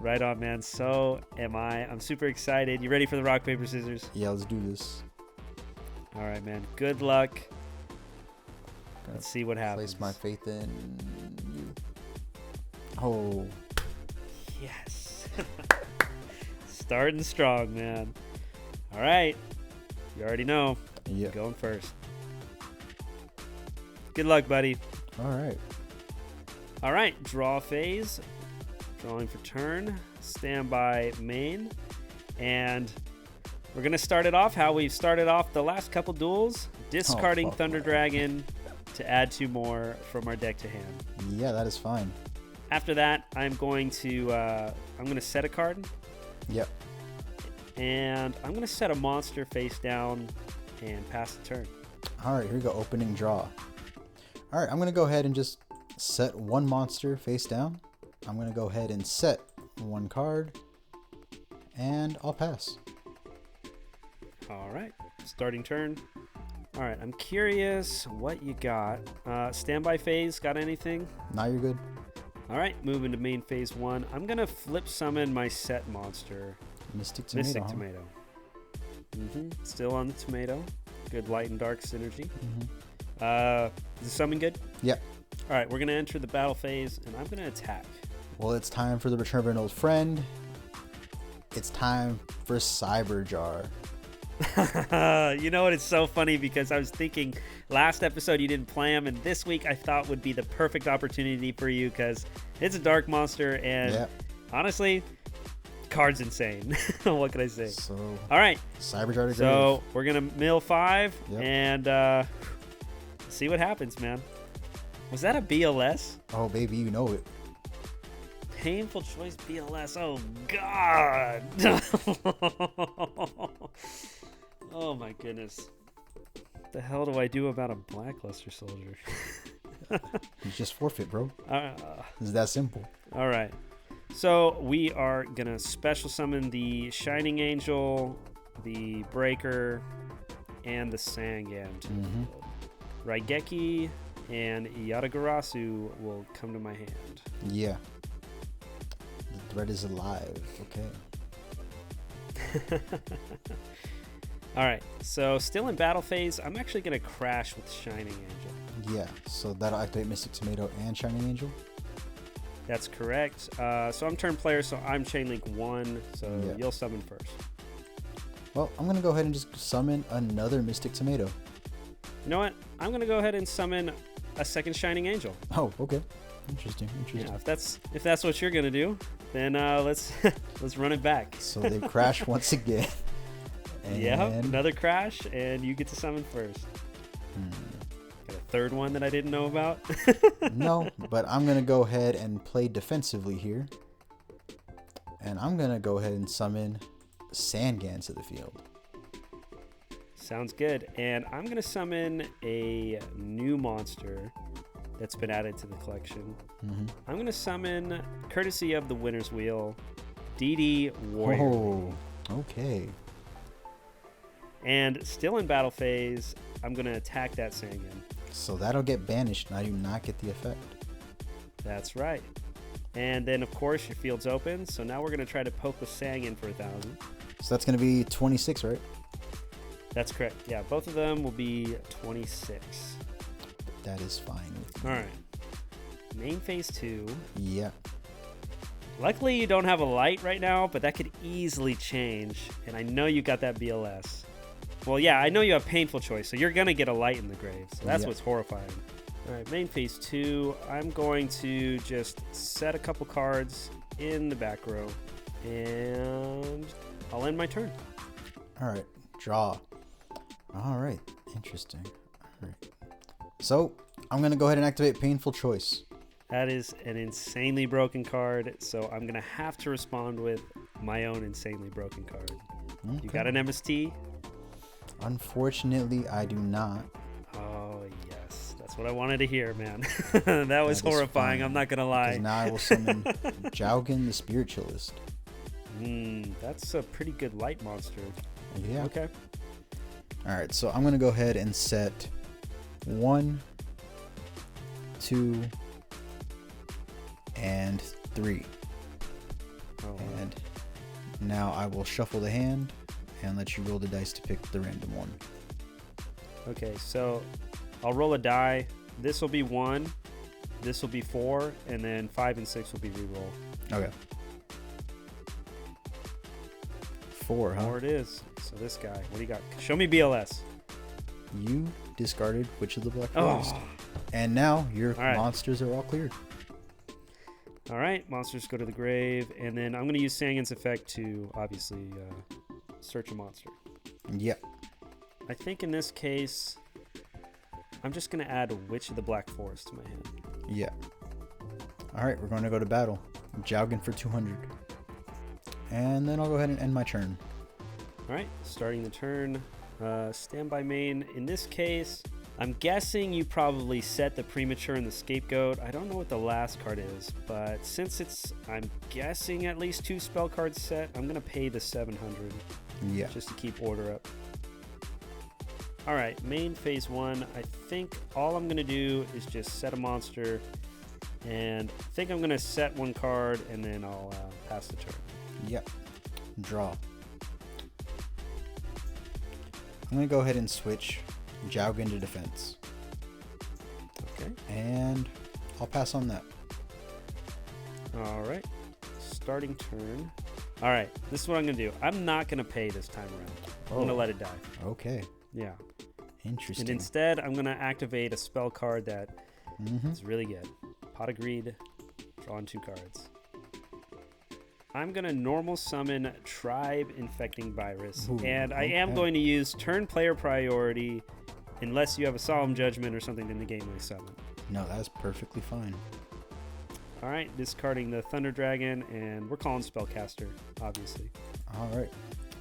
Right on, man. So am I. I'm super excited. You ready for the rock, paper, scissors?
Yeah, let's do this.
All right, man. Good luck. Let's see what happens.
Place my faith in you. Oh.
Yes. Starting strong, man. All right. You already know.
Yeah.
Going first. Good luck, buddy.
All right.
All right. Draw phase. Drawing for turn. Standby main. And we're going to start it off how we've started off the last couple duels. Discarding Thunder Dragon to add 2 more from our deck to hand.
Yeah, that is fine.
After that, I'm going to set a card.
Yep.
And I'm going to set a monster face down and pass the turn.
All right, here we go. Opening draw. All right, I'm going to go ahead and just set 1 monster face down. I'm going to go ahead and set 1 card. And I'll pass.
All right. Starting turn. All right, I'm curious what you got. Standby phase, got anything?
Now you're good.
All right, moving to main phase 1. I'm going to flip summon my set monster.
Mystic Tomato.
Tomato. Still on the tomato. Good light and dark synergy. Is the summon good?
Yep.
All right, we're going to enter the battle phase, and I'm going to attack.
Well, it's time for the return of an old friend. It's time for Cyber Jar.
You know what? It's so funny because I was thinking last episode you didn't play him, and this week I thought would be the perfect opportunity for you because it's a dark monster, and honestly, card's insane. What can I say?
So,
all right,
Cyber Jar to
so
grave.
we're gonna mill 5 and see what happens, man. Was that a BLS?
Oh, baby, you know it.
Painful choice BLS. Oh God. Oh my goodness. What the hell do I do about a Blackluster Soldier?
You just forfeit, bro. It's that simple.
All right. So we are going to special summon the Shining Angel, the Breaker, and the Sangan. Raigeki and Yatagarasu will come to my hand.
Yeah. The threat is alive. Okay.
All right, so still in battle phase, I'm actually going to crash with Shining Angel.
Yeah, so that'll activate Mystic Tomato and Shining Angel?
That's correct. So I'm turn player, so I'm Chain Link 1, so you'll summon first.
Well, I'm going to go ahead and just summon another Mystic Tomato.
You know what? I'm going to go ahead and summon a second Shining Angel.
Oh, okay. Interesting.
Yeah, if that's what you're going to do, then let's run it back.
So they crash once again.
Yeah, another crash, and you get to summon first. Gotta third one that I didn't know about?
No, but I'm going to go ahead and play defensively here. And I'm going to go ahead and summon Sangan to the field.
Sounds good. And I'm going to summon a new monster that's been added to the collection. I'm going to summon, courtesy of the Winner's Wheel, DD Warrior.
Oh, okay.
And still in battle phase, I'm going to attack that Sangan.
So that'll get banished, and I do not get the effect.
That's right. And then, of course, your field's open. So now we're going to try to poke with Sangan for 1,000.
So that's going to be 26, right?
That's correct. Yeah, both of them will be 26.
That is fine with me.
All right. Main phase 2.
Yeah.
Luckily, you don't have a light right now, but that could easily change. And I know you got that BLS. Well, yeah, I know you have Painful Choice, so you're going to get a light in the grave. So that's what's horrifying. All right, main phase 2. I'm going to just set a couple cards in the back row, and I'll end my turn.
All right, draw. All right, interesting. All right. So I'm going to go ahead and activate Painful Choice.
That is an insanely broken card, so I'm going to have to respond with my own insanely broken card.
Okay.
You got an MST?
Unfortunately, I do not.
Oh, yes. That's what I wanted to hear, man. That was horrifying. I'm not going to lie.
Now I will summon Jowgen the Spiritualist.
That's a pretty good light monster.
Yeah.
Okay.
All right, so I'm going to go ahead and set 1, 2, and 3.
Oh,
and now I will shuffle the hand and let you roll the dice to pick the random one.
okay, so I'll roll a die. This will be 1. This will be 4. And then 5 and 6 will be reroll.
Okay. 4, huh?
4 it is. So this guy, what do you got? Show me BLS.
You discarded Witch of the Black Forest.
Oh.
And now your
All right.
monsters are all cleared.
All right, monsters go to the grave. And then I'm going to use Sangan's effect to, obviously, search a monster.
Yep.
I think in this case, I'm just going to add Witch of the Black Forest to my hand.
Yeah. All right, we're going to go to battle. Jowgen for 200. And then I'll go ahead and end my turn.
All right, starting the turn. Standby main. In this case, I'm guessing you probably set the Premature and the Scapegoat. I don't know what the last card is, but since it's, I'm guessing at least 2 spell cards set, I'm going to pay the 700
Yeah.
just to keep order up. All right, main phase 1. I think all I'm going to do is just set a monster, and I think I'm going to set 1 card, and then I'll pass the turn.
Yep. Draw. I'm going to go ahead and switch Jowgen to defense.
Okay.
And I'll pass on that.
All right. Starting turn. All right. This is what I'm going to do. I'm not going to pay this time around. I'm going to let it die.
Okay.
Yeah.
Interesting.
And instead, I'm going to activate a spell card that is really good. Pot of Greed. Drawing 2 cards. I'm going to normal summon Tribe Infecting Virus.
Ooh,
and I am going to use turn player priority unless you have a Solemn Judgment or something to negate my summon.
No, that's perfectly fine.
All right, discarding the Thunder Dragon, and we're calling Spellcaster, obviously.
All right.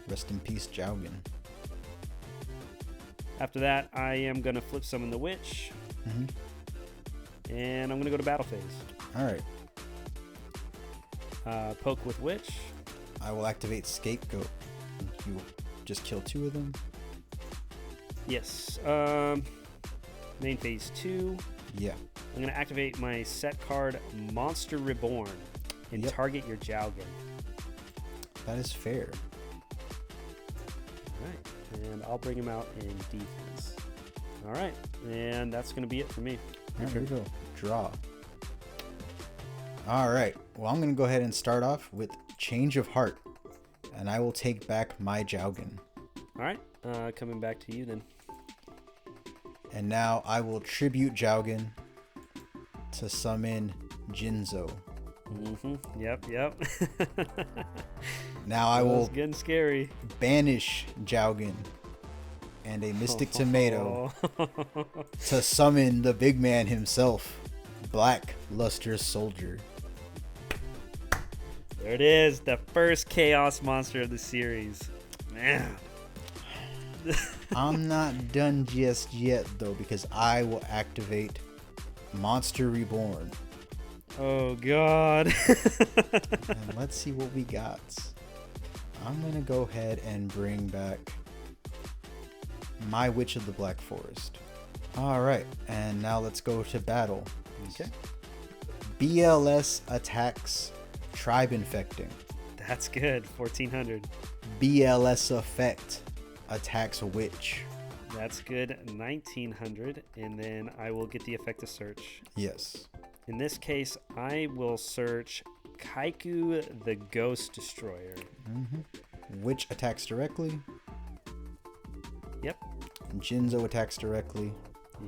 Rest in peace, Jowgen.
After that, I am going to flip summon the Witch, and I'm going to go to battle phase.
All right.
Poke with Witch.
I will activate Scapegoat. You will just kill 2 of them?
Yes. Main phase 2.
Yeah.
I'm going to activate my set card, Monster Reborn, and target your Jowgen.
That is fair.
All right. And I'll bring him out in defense. All right. And that's going to be it for me.
All right, here we go. Draw. All right. Well, I'm going to go ahead and start off with Change of Heart. And I will take back my Jowgen.
All right. Coming back to you then.
And now I will tribute Jowgen to summon Jinzo.
Yep.
Now I will
getting scary.
banish Jowgen and a Mystic Tomato to summon the big man himself, Black Luster Soldier.
There it is, the first Chaos monster of the series. Man.
I'm not done just yet, though, because I will activate Monster Reborn.
Oh, God.
And let's see what we got. I'm going to go ahead and bring back my Witch of the Black Forest. Alright, and now let's go to battle.
Okay.
BLS attacks Tribe Infecting.
That's good. 1400.
BLS effect attacks Witch.
That's good. 1900. And then I will get the effect to search.
Yes.
In this case, I will search Kaiku the Ghost Destroyer.
Witch attacks directly.
Yep.
Jinzo attacks directly.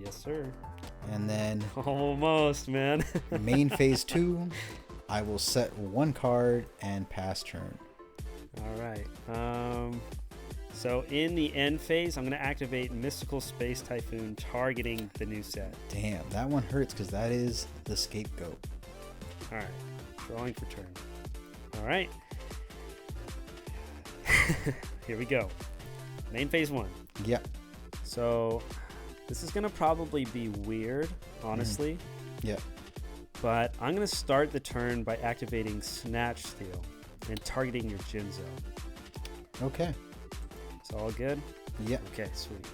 Yes, sir.
And then
Almost, man.
main phase 2, I will set one card and pass turn.
All right. So in the end phase, I'm going to activate Mystical Space Typhoon targeting the new set.
Damn, that one hurts because that is the scapegoat.
All right. Drawing for turn. All right. Here we go. Main phase 1.
Yep.
So this is going to probably be weird, honestly.
Yep.
But I'm going to start the turn by activating Snatch Steal and targeting your Jinzo.
Okay.
It's all good?
Yep.
Okay, sweet.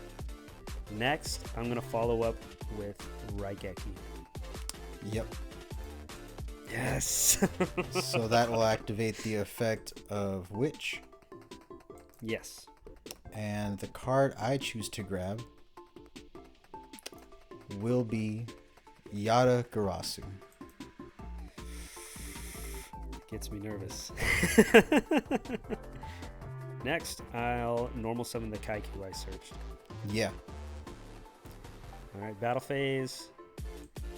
Next, I'm going to follow up with Raigeki.
Yep.
Yes!
So that will activate the effect of Witch.
Yes.
And the card I choose to grab will be Yada Garasu.
Gets me nervous. Next, I'll normal summon the Kaiku I searched.
Yeah.
Alright, battle phase.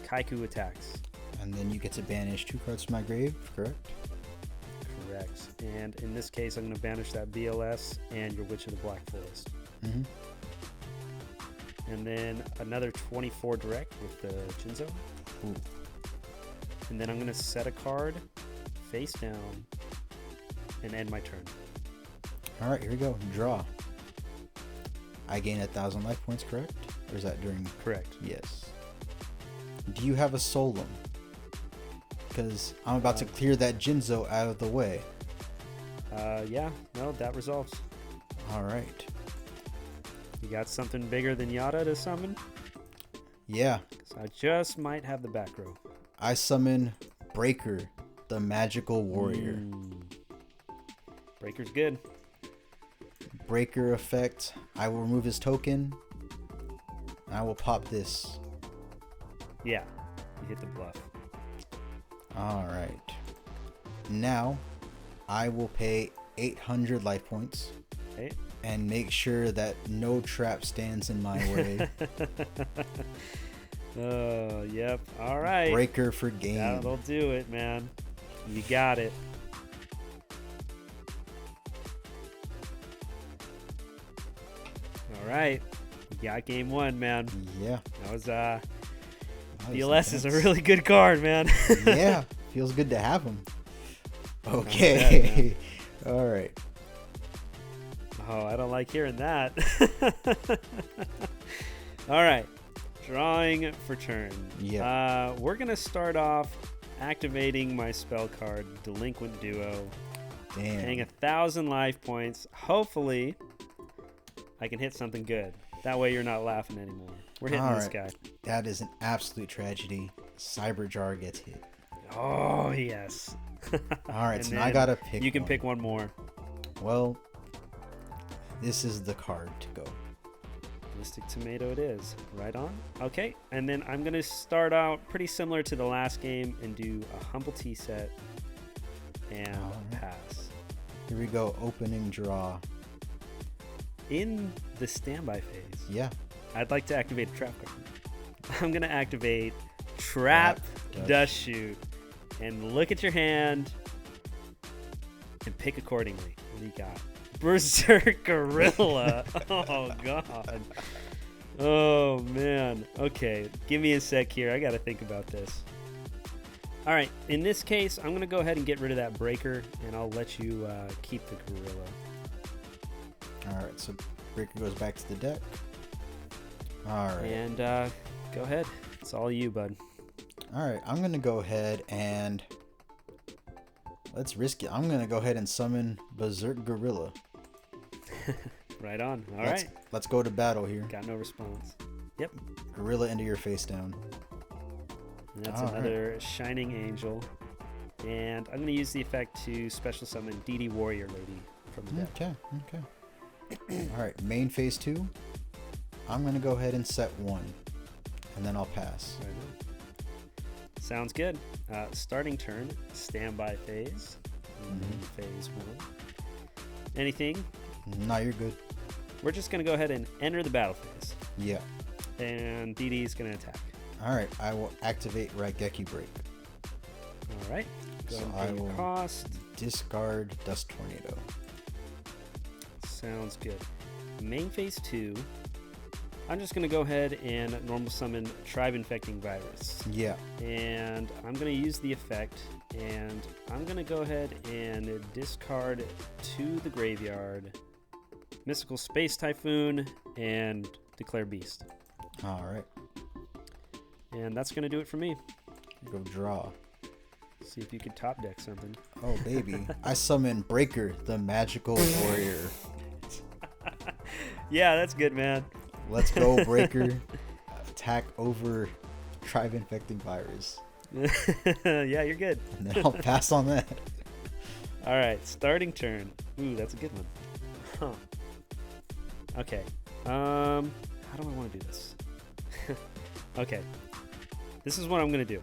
Kaiku attacks.
And then you get to banish 2 cards from my grave, correct?
Correct. And in this case, I'm going to banish that BLS and your Witch of the Black Forest.
Mm-hmm.
And then another 24 direct with the Jinzo.
Ooh.
And then I'm going to set a card face down and end my turn.
Alright, here we go. Draw. I gain 1,000 life points, correct? Or is that during...
Correct.
Yes. Do you have a Solemn? Because I'm about to clear that Jinzo out of the way.
Yeah, no, that resolves.
Alright.
You got something bigger than Yada to summon?
Yeah.
'Cause I just might have the back row.
I summon Breaker, the magical warrior.
Breaker's good.
Breaker effect. I will remove his token. And I will pop this.
Yeah, you hit the bluff.
Alright. Now, I will pay 800 life points.
Hey.
And make sure that no trap stands in my way.
Oh, yep. All right.
Breaker for game.
That'll do it, man. You got it. All right. You got game 1, man.
Yeah.
That was
That
BLS is a
intense.
really good card, man.
Yeah. Feels good to have him.
bad,
Okay. All right.
Oh, I don't like hearing that. All right. Drawing for turn.
Yeah.
We're going to start off activating my spell card, Delinquent Duo. Paying
Damn.
1,000 life points. Hopefully, I can hit something good. That way you're not laughing anymore. We're hitting
All
this
right.
guy.
That is an absolute tragedy. Cyberjar gets hit.
Oh, yes.
All right,
And
so now I
then
gotta pick.
You can
one.
pick one more.
Well, this is the card to go.
Mystic Tomato it is. Right on. Okay, and then I'm going to start out pretty similar to the last game and do a Humble Tea set and pass.
Here we go. Opening draw.
In the standby phase,
Yeah.
I'd like to activate a trap card. I'm going to activate Trap Dust Shoot. And look at your hand and pick accordingly. What do you got? Berserk Gorilla. Oh, God. Oh, man. Okay, give me a sec here. I got to think about this. All right, in this case, I'm going to go ahead and get rid of that breaker, and I'll let you keep the gorilla.
All right, so breaker goes back to the deck. All right.
And go ahead. It's all you, bud.
All right, I'm going to go ahead and... let's risk it. I'm going to go ahead and summon Berserk Gorilla.
Right on. All right.
Let's go to battle here.
Got no response. Yep.
Gorilla into your face down.
And that's another Shining Angel. And I'm going to use the effect to special summon DD Warrior Lady from the deck.
Okay. All right, main phase 2. I'm going to go ahead and set 1. And then I'll pass.
Right on. Sounds good. Starting turn, standby phase. Phase 1. Anything?
No, you're good.
We're just going to go ahead and enter the battle phase.
Yeah.
And DD is going to attack.
All right, I will activate Raigeki Break.
All right. Go
So
ahead and pay your cost.
Discard Dust Tornado.
Sounds good. Main phase 2. I'm just going to go ahead and normal summon Tribe Infecting Virus.
Yeah.
And I'm going to use the effect, and I'm going to go ahead and discard to the graveyard Mystical Space Typhoon and declare Beast.
All right.
And that's going to do it for me.
Go draw.
See if you could top deck something.
Oh, baby. I summon Breaker, the Magical Warrior.
Yeah, that's good, man.
Let's go, Breaker. Attack over Tribe Infecting Virus.
Yeah, you're good.
And then I'll pass on that.
All right, starting turn. Ooh, that's a good one. Huh. Okay. How do I want to do this? Okay. This is what I'm going to do.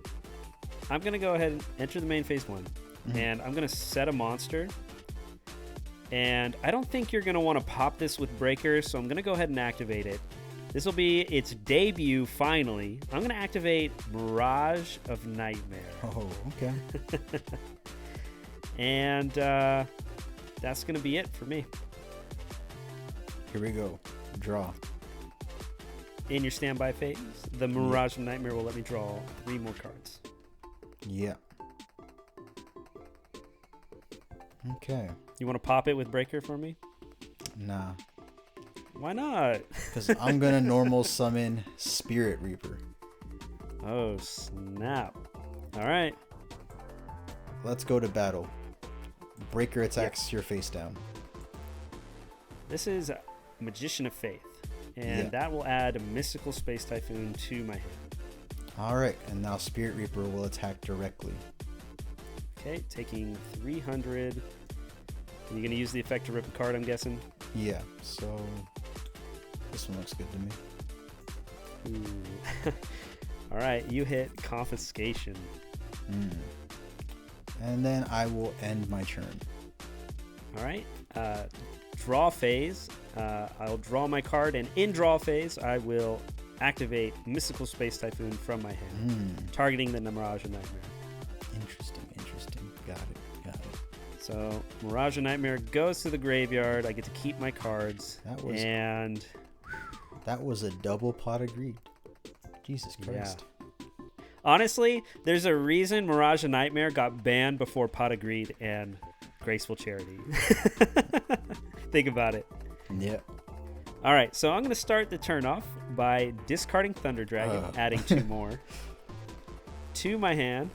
I'm going to go ahead and enter the main phase 1. And I'm going to set a monster. And I don't think you're going to want to pop this with Breaker, so I'm going to go ahead and activate it. This will be its debut, finally. I'm going to activate Mirage of Nightmare.
Oh, okay.
And that's going to be it for me.
Here we go. Draw.
In your standby phase, the Mirage of Nightmare will let me draw 3 more cards.
Yeah. Okay.
You want to pop it with Breaker for me?
Nah.
Why not?
Because I'm going to normal summon Spirit Reaper.
Oh, snap. All right.
Let's go to battle. Breaker attacks your face down.
This is Magician of Faith. And that will add a Mystical Space Typhoon to my hand.
Alright, and now Spirit Reaper will attack directly.
Okay, taking 300. You're going to use the effect to rip a card, I'm guessing?
Yeah, so this one looks good to me.
Ooh. Alright, you hit Confiscation.
And then I will end my turn.
Alright, draw phase. I'll draw my card, and in draw phase, I will activate Mystical Space Typhoon from my hand, targeting the Mirage of Nightmare.
Interesting. Got it.
So, Mirage of Nightmare goes to the graveyard. I get to keep my cards.
That was a double pot of greed. Jesus Christ.
Yeah. Honestly, there's a reason Mirage of Nightmare got banned before Pot of Greed and Graceful Charity. Think about it.
Yeah.
All right, so I'm going to start the turn off by discarding Thunder Dragon, adding 2 more to my hand,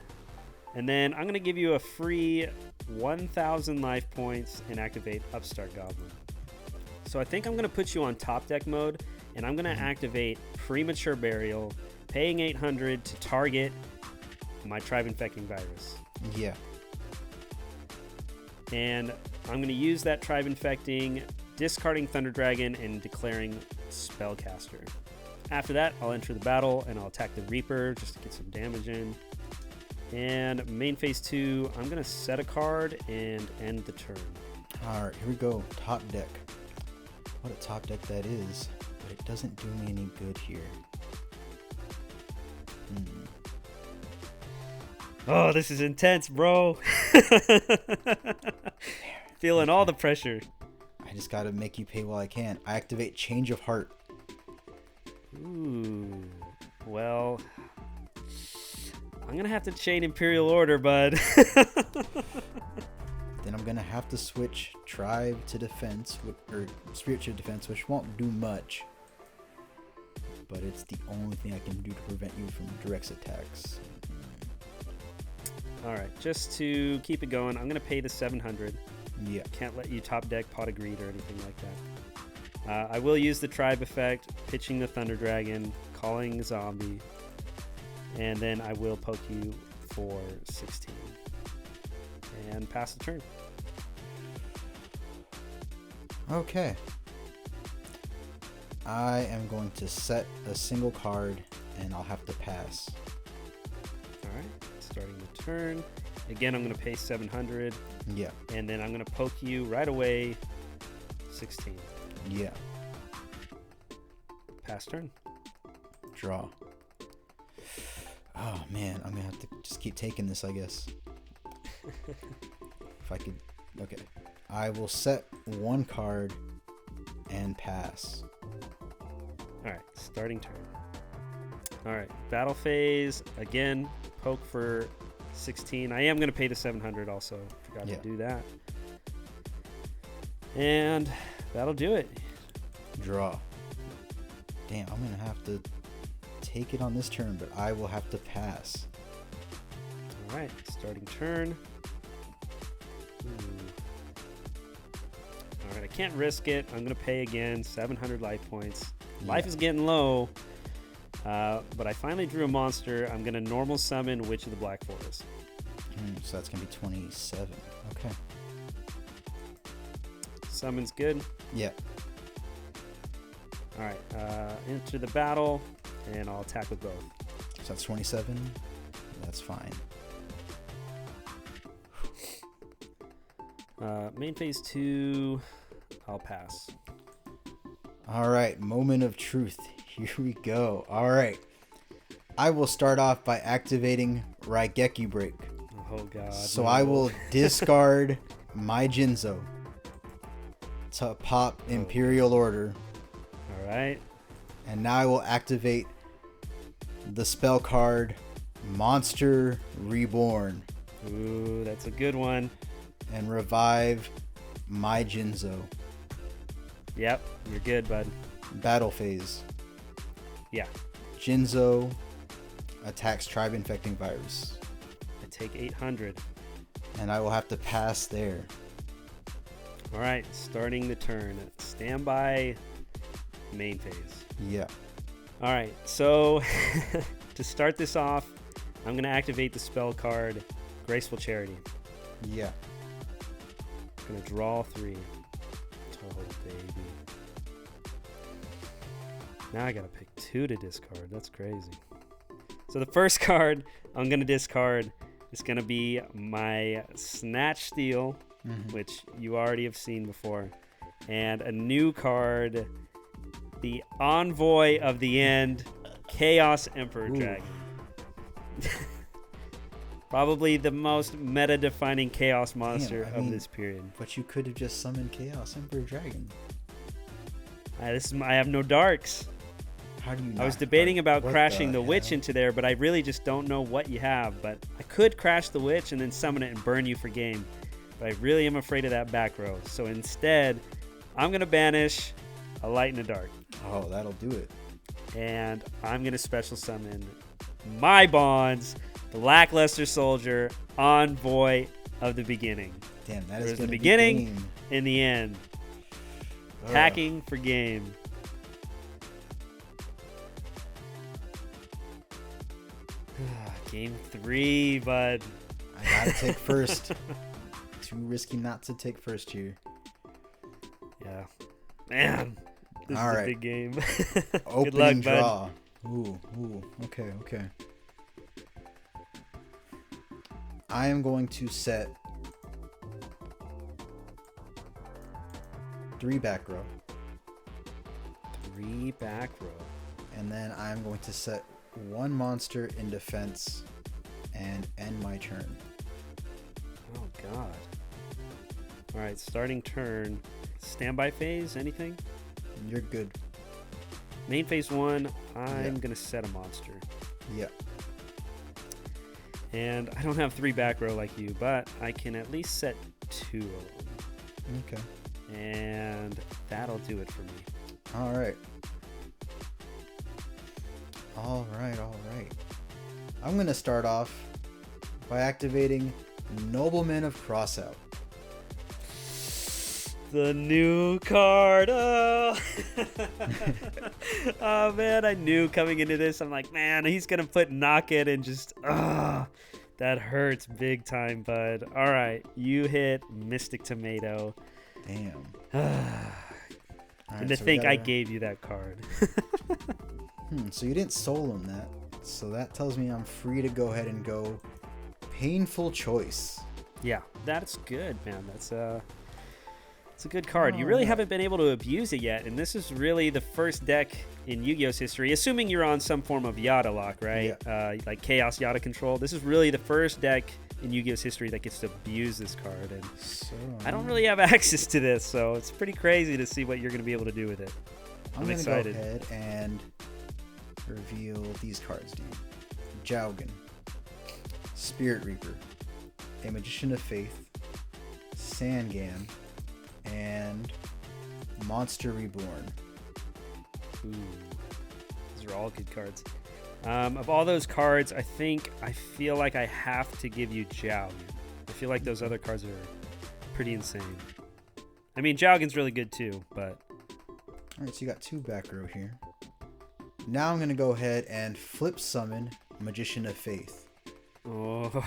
and then I'm going to give you a free 1,000 life points and activate Upstart Goblin. So I think I'm going to put you on top deck mode, and I'm going to activate Premature Burial, paying 800 to target my Tribe Infecting Virus.
Yeah.
And I'm going to use that Tribe Infecting, discarding Thunder Dragon, and declaring Spellcaster. After that, I'll enter the battle, and I'll attack the Reaper just to get some damage in. And main phase 2, I'm going to set a card and end the turn.
Alright, here we go. Top deck. What a top deck that is, but it doesn't do me any good here.
Oh, this is intense, bro. Feeling all the pressure.
I just gotta make you pay while I can. I activate Change of Heart.
Ooh. Well, I'm gonna have to chain Imperial Order, bud.
Then I'm gonna have to switch Tribe to Defense, or Spirit to Defense, which won't do much. But it's the only thing I can do to prevent you from direct attacks.
Alright, just to keep it going, I'm gonna pay the 700.
Yeah.
Can't let you top deck Pot of Greed or anything like that. I will use the Tribe effect, pitching the Thunder Dragon, calling Zombie, and then I will poke you for 16. And pass the turn.
Okay. I am going to set a single card, and I'll have to pass.
Alright, starting the turn. Again, I'm going to pay 700.
Yeah.
And then I'm going to poke you right away, 16.
Yeah.
Pass turn.
Draw. Oh man, I'm gonna have to just keep taking this, I guess. If I could. Okay. I will set one card and pass.
Alright, starting turn. Alright, battle phase. Again, poke for 16. I am going to pay the 700 also. Forgot to do that. And that'll do it.
Draw. Damn, I'm going to have to take it on this turn, but I will have to pass.
Alright, starting turn. Alright, I can't risk it. I'm going to pay again. 700 life points. Life is getting low. But I finally drew a monster. I'm going to normal summon Witch of the Black Forest.
So that's going to be 27. Okay.
Summon's good.
Yeah.
Alright, enter the battle, and I'll attack with both.
So that's 27. That's fine.
Main phase 2, I'll pass.
Alright, moment of truth. Here we go. Alright. I will start off by activating Raigeki Break.
Oh god.
So
no.
I will discard my Jinzo to pop Imperial Order.
Alright.
And now I will activate the spell card Monster Reborn.
Ooh, that's a good one.
And revive my Jinzo.
Yep, you're good, bud.
Battle phase.
Yeah.
Jinzo attacks Tribe Infecting Virus.
I take 800.
And I will have to pass there.
Alright, starting the turn. Standby main phase.
Yeah.
Alright, so to start this off, I'm going to activate the spell card Graceful Charity.
Yeah.
I'm going to draw 3. Oh, baby. Now I got to pick 2 to discard. That's crazy. So the first card I'm going to discard is going to be my Snatch Steal, which you already have seen before. And a new card, the Envoy of the End, Chaos Emperor Dragon. Probably the most meta-defining chaos monster of this period.
But you could have just summoned Chaos Emperor Dragon.
I have no darks.
How do you
I was debating about crashing the Witch into there, but I really just don't know what you have. But I could crash the Witch and then summon it and burn you for game. But I really am afraid of that back row. So instead, I'm going to banish a Light and a Dark.
Oh, that'll do it.
And I'm going to special summon my Bonds, the Lackluster Soldier, Envoy of the Beginning.
Damn, that is
There's
gonna
the
be
beginning
game.
and the end. Attacking for game. Game 3, bud.
I gotta take first. Too risky not to take first here.
Yeah. Man. This
All
is
right.
a big game.
Opening
Good luck,
draw.
bud.
Ooh. Okay. I am going to set 3 back row.
3 back row.
And then I'm going to set 1 monster in defense and end my turn.
Oh, God. All right, starting turn. Standby phase, anything?
You're good.
Main phase 1, I'm going to set a monster.
Yeah.
And I don't have 3 back row like you, but I can at least set 2 of them.
Okay.
And that'll do it for me.
All right. All right. I'm going to start off by activating Nobleman of Crossout.
The new card. Oh. Oh man, I knew coming into this. I'm like, man, he's gonna put knock it and just that hurts big time, bud. All right, you hit Mystic Tomato.
Damn.
And to think I gave you that card.
So you didn't soul him that. So that tells me I'm free to go ahead and go Painful Choice.
Yeah, that's good, man. It's a good card. You really haven't been able to abuse it yet, and this is really the first deck in Yu-Gi-Oh's history, assuming you're on some form of Yada lock, right?
Yeah.
Like Chaos Yada control. This is really the first deck in Yu-Gi-Oh's history that gets to abuse this card, and I don't really have access to this, so it's pretty crazy to see what you're going to be able to do with it. I'm excited.
I'm going to go ahead and reveal these cards to you. Jowgen, Spirit Reaper, a Magician of Faith, Sangam, and Monster Reborn.
Ooh, these are all good cards. Of all those cards, I feel like I have to give you Jowgen. I feel like those other cards are pretty insane. I mean, Jowgen's really good too, but...
Alright, so you got 2 back row here. Now I'm going to go ahead and flip summon Magician of Faith.
Oh.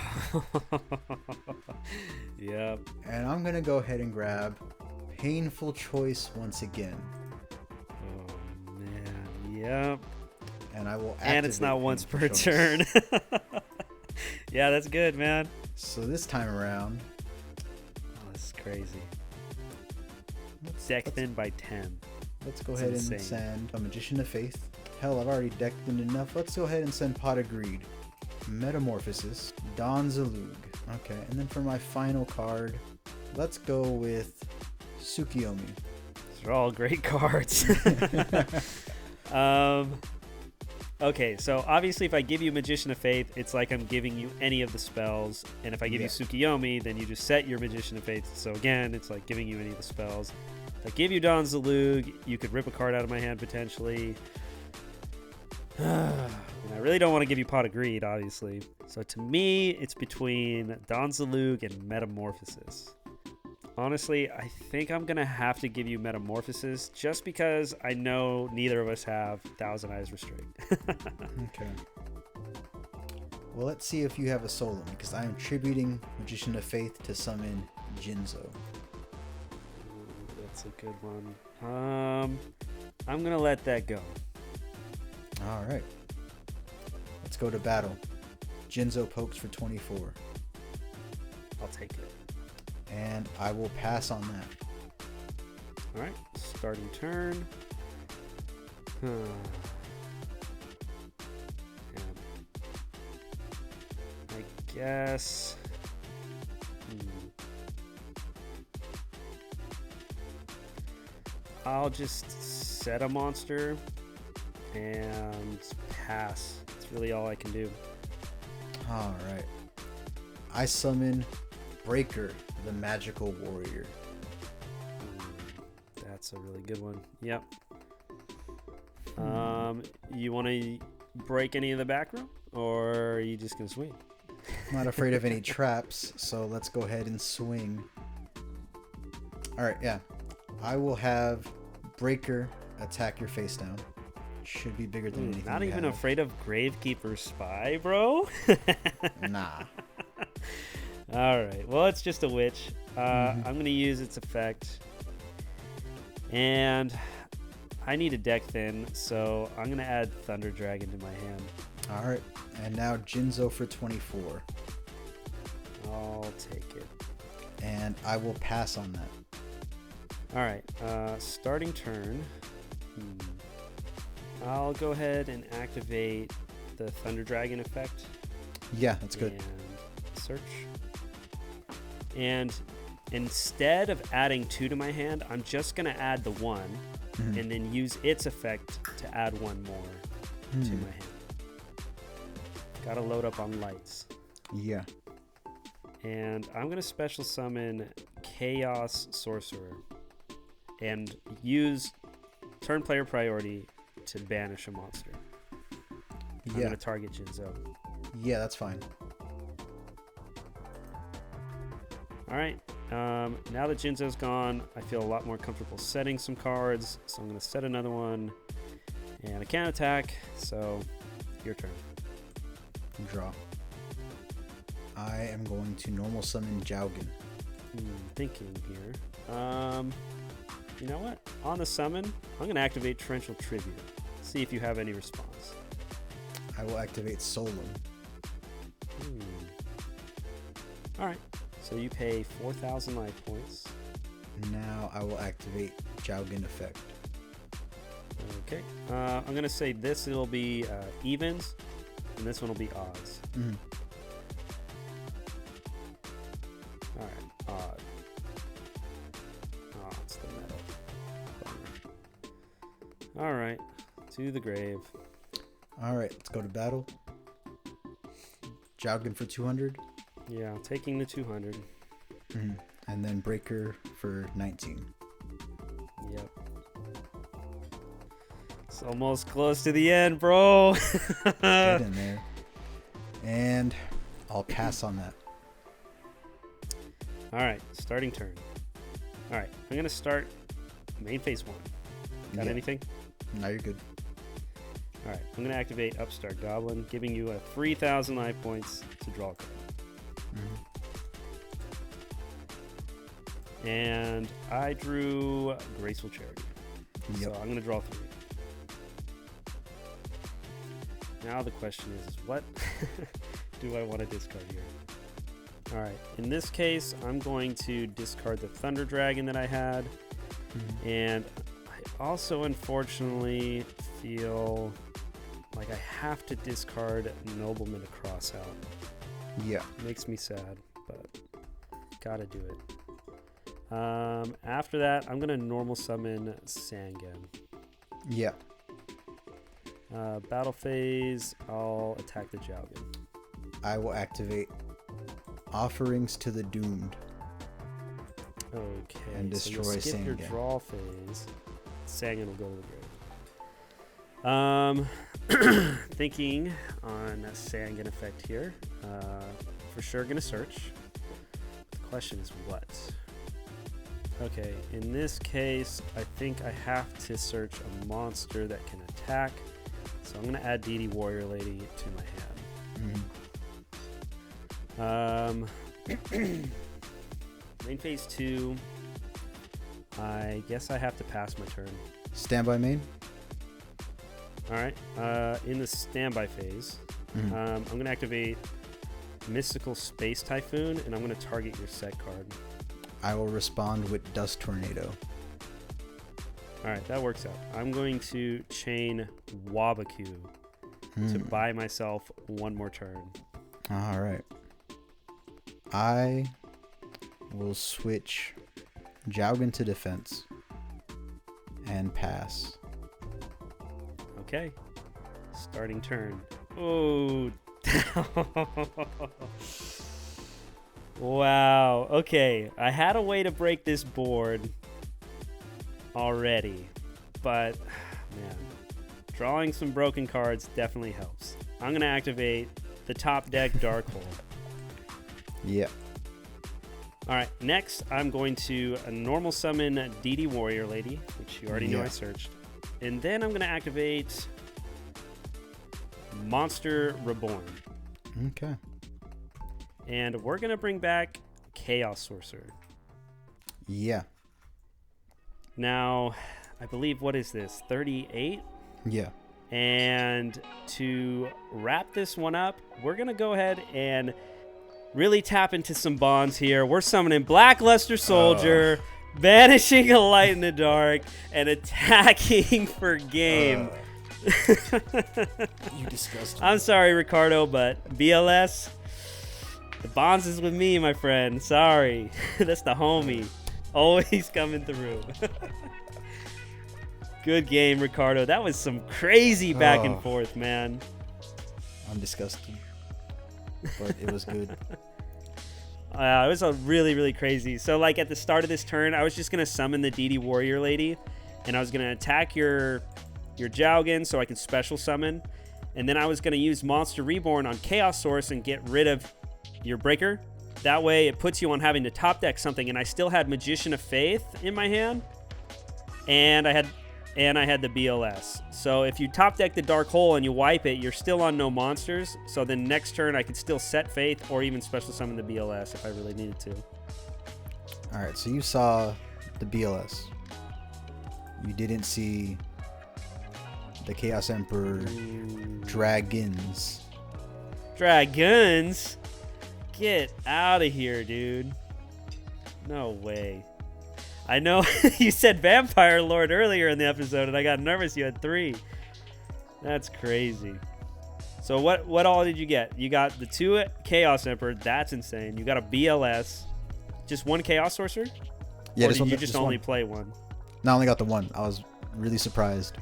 Yep.
And I'm going to go ahead and grab Painful Choice once again.
Oh, man. Yep.
And I will activate
And it's not once per
Choice.
turn. Yeah, that's good, man.
So this time around...
Oh, this is crazy. Deck thin by 10.
Let's go ahead and send a Magician of Faith. Hell, I've already decked in enough. Let's go ahead and send Pot of Greed. Metamorphosis. Don Zalug. Okay, and then for my final card, let's go with Tsukiyomi.
These are all great cards. Okay, so obviously if I give you Magician of Faith, it's like I'm giving you any of the spells. And if I give you Tsukiyomi, then you just set your Magician of Faith. So again, it's like giving you any of the spells. If I give you Don Zalug, you could rip a card out of my hand potentially. And I really don't want to give you Pot of Greed, obviously. So to me, it's between Don Zalug and Metamorphosis. Honestly, I think I'm going to have to give you Metamorphosis just because I know neither of us have Thousand Eyes Restrict.
Okay. Well, let's see if you have a Solemn, because I am tributing Magician of Faith to summon Jinzo.
Ooh, that's a good one. I'm going to let that go.
All right. Let's go to battle. Jinzo pokes for 24.
I'll take it.
And I will pass on that.
All right, starting turn. And I guess... I'll just set a monster and pass. That's really all I can do.
All right. I summon Breaker, the Magical Warrior.
That's a really good one. Yep. You want to break any of the back row, or are you just gonna swing?
I'm not afraid of any traps, so let's go ahead and swing. All right, yeah. I will have Breaker attack your face down. Should be bigger than anything.
Not
you
even
have.
afraid of Gravekeeper's Spy, bro?
Nah.
All right. Well, it's just a witch. I'm going to use its effect. And I need a deck thin, so I'm going to add Thunder Dragon to my hand.
All right. And now Jinzo for 24.
I'll take it.
And I will pass on that.
All right. Starting turn. I'll go ahead and activate the Thunder Dragon effect.
Yeah, that's good.
And search. And instead of adding 2 to my hand, I'm just going to add the 1 and then use its effect to add 1 more to my hand. Gotta load up on lights.
Yeah.
And I'm going to special summon Chaos Sorcerer and use turn player priority to banish a monster. I'm going to target Jinzo.
Yeah, that's fine.
All right. Now that Jinzo's gone, I feel a lot more comfortable setting some cards. So I'm going to set another one. And I can't attack, so your turn.
Draw. I am going to normal summon Jowgen.
Thinking here. You know what? On the summon, I'm going to activate Torrential Tribute. See if you have any response.
I will activate Solemn.
All right. So you pay 4,000 life points.
Now I will activate Jowgen effect.
Okay. I'm going to say this will be evens, and this one will be odds. All right. Odd. Oh, it's the metal. Bummer. All right. To the grave.
All right. Let's go to battle. Jowgen for 200.
Yeah, taking the 200.
And then Breaker for 19.
Yep. It's almost close to the end, bro.
Get in there. And I'll pass on that.
All right, starting turn. All right, I'm going to start main phase 1. Got anything?
Now you're good.
All right, I'm going to activate Upstart Goblin, giving you a 3,000 life points to draw a card. And I drew Graceful Charity. So I'm going to draw 3. Now the question is what do I want to discard here? All right, in this case, I'm going to discard the Thunder Dragon that I had. And I also, unfortunately, feel like I have to discard Nobleman of Crossout.
Yeah.
Makes me sad, but gotta do it. After that, I'm gonna normal summon Sangan.
Yeah.
Battle phase, I'll attack the Jowgen.
I will activate Offerings to the Doomed.
Okay.
And destroy
so you'll skip
Sangan.
your draw phase. Sangan will go to the grave. Thinking on a Sangan effect here. For sure gonna search. The question is what? Okay, in this case, I think I have to search a monster that can attack. So I'm gonna add DD Warrior Lady to my hand. Main phase 2. I guess I have to pass my turn.
Standby main.
All right. In the standby phase, I'm going to activate Mystical Space Typhoon, and I'm going to target your set card.
I will respond with Dust Tornado.
All right, that works out. I'm going to chain Wabaku to buy myself 1 more turn.
All right. I will switch Jowgen to defense and pass.
Okay. Starting turn. Oh. Wow. Okay. I had a way to break this board already, but man, drawing some broken cards definitely helps. I'm going to activate the top deck Darkhold.
Yeah.
All right. Next, I'm going to normal summon DD Warrior Lady, which you already know I searched. And then I'm going to activate Monster Reborn.
Okay.
And we're going to bring back Chaos Sorcerer.
Yeah.
Now, I believe, what is this, 38?
Yeah.
And to wrap this one up, we're going to go ahead and really tap into some bonds here. We're summoning Blackluster Soldier, banishing a Light in the Dark, and attacking for game.
You disgust me.
I'm sorry, Ricardo, but BLS, The bonds is with me, my friend. Sorry. That's the homie. Always coming through. Good game, Ricardo. That was some crazy back and forth, man.
I'm disgusted. But it was good.
It was a really, really crazy. So, like, at the start of this turn, I was just going to summon the DD Warrior Lady. And I was going to attack your Jowgen so I can special summon. And then I was going to use Monster Reborn on Chaos Source and get rid of your Breaker. That way, it puts you on having to top deck something. And I still had Magician of Faith in my hand. And I had the BLS. So if you top deck the Dark Hole and you wipe it, you're still on no monsters. So then next turn, I could still set Faith or even special summon the BLS if I really needed to.
All right, so you saw the BLS. You didn't see the Chaos Emperor Dragons.
Dragons? Get out of here, dude. No way. I know you said Vampire Lord earlier in the episode, and I got nervous you had 3. That's crazy. So what all did you get? You got the 2 Chaos Emperor. That's insane. You got a BLS. Just 1 Chaos Sorcerer?
Yeah,
or did you just only play 1?
No, I only got the 1. I was really surprised.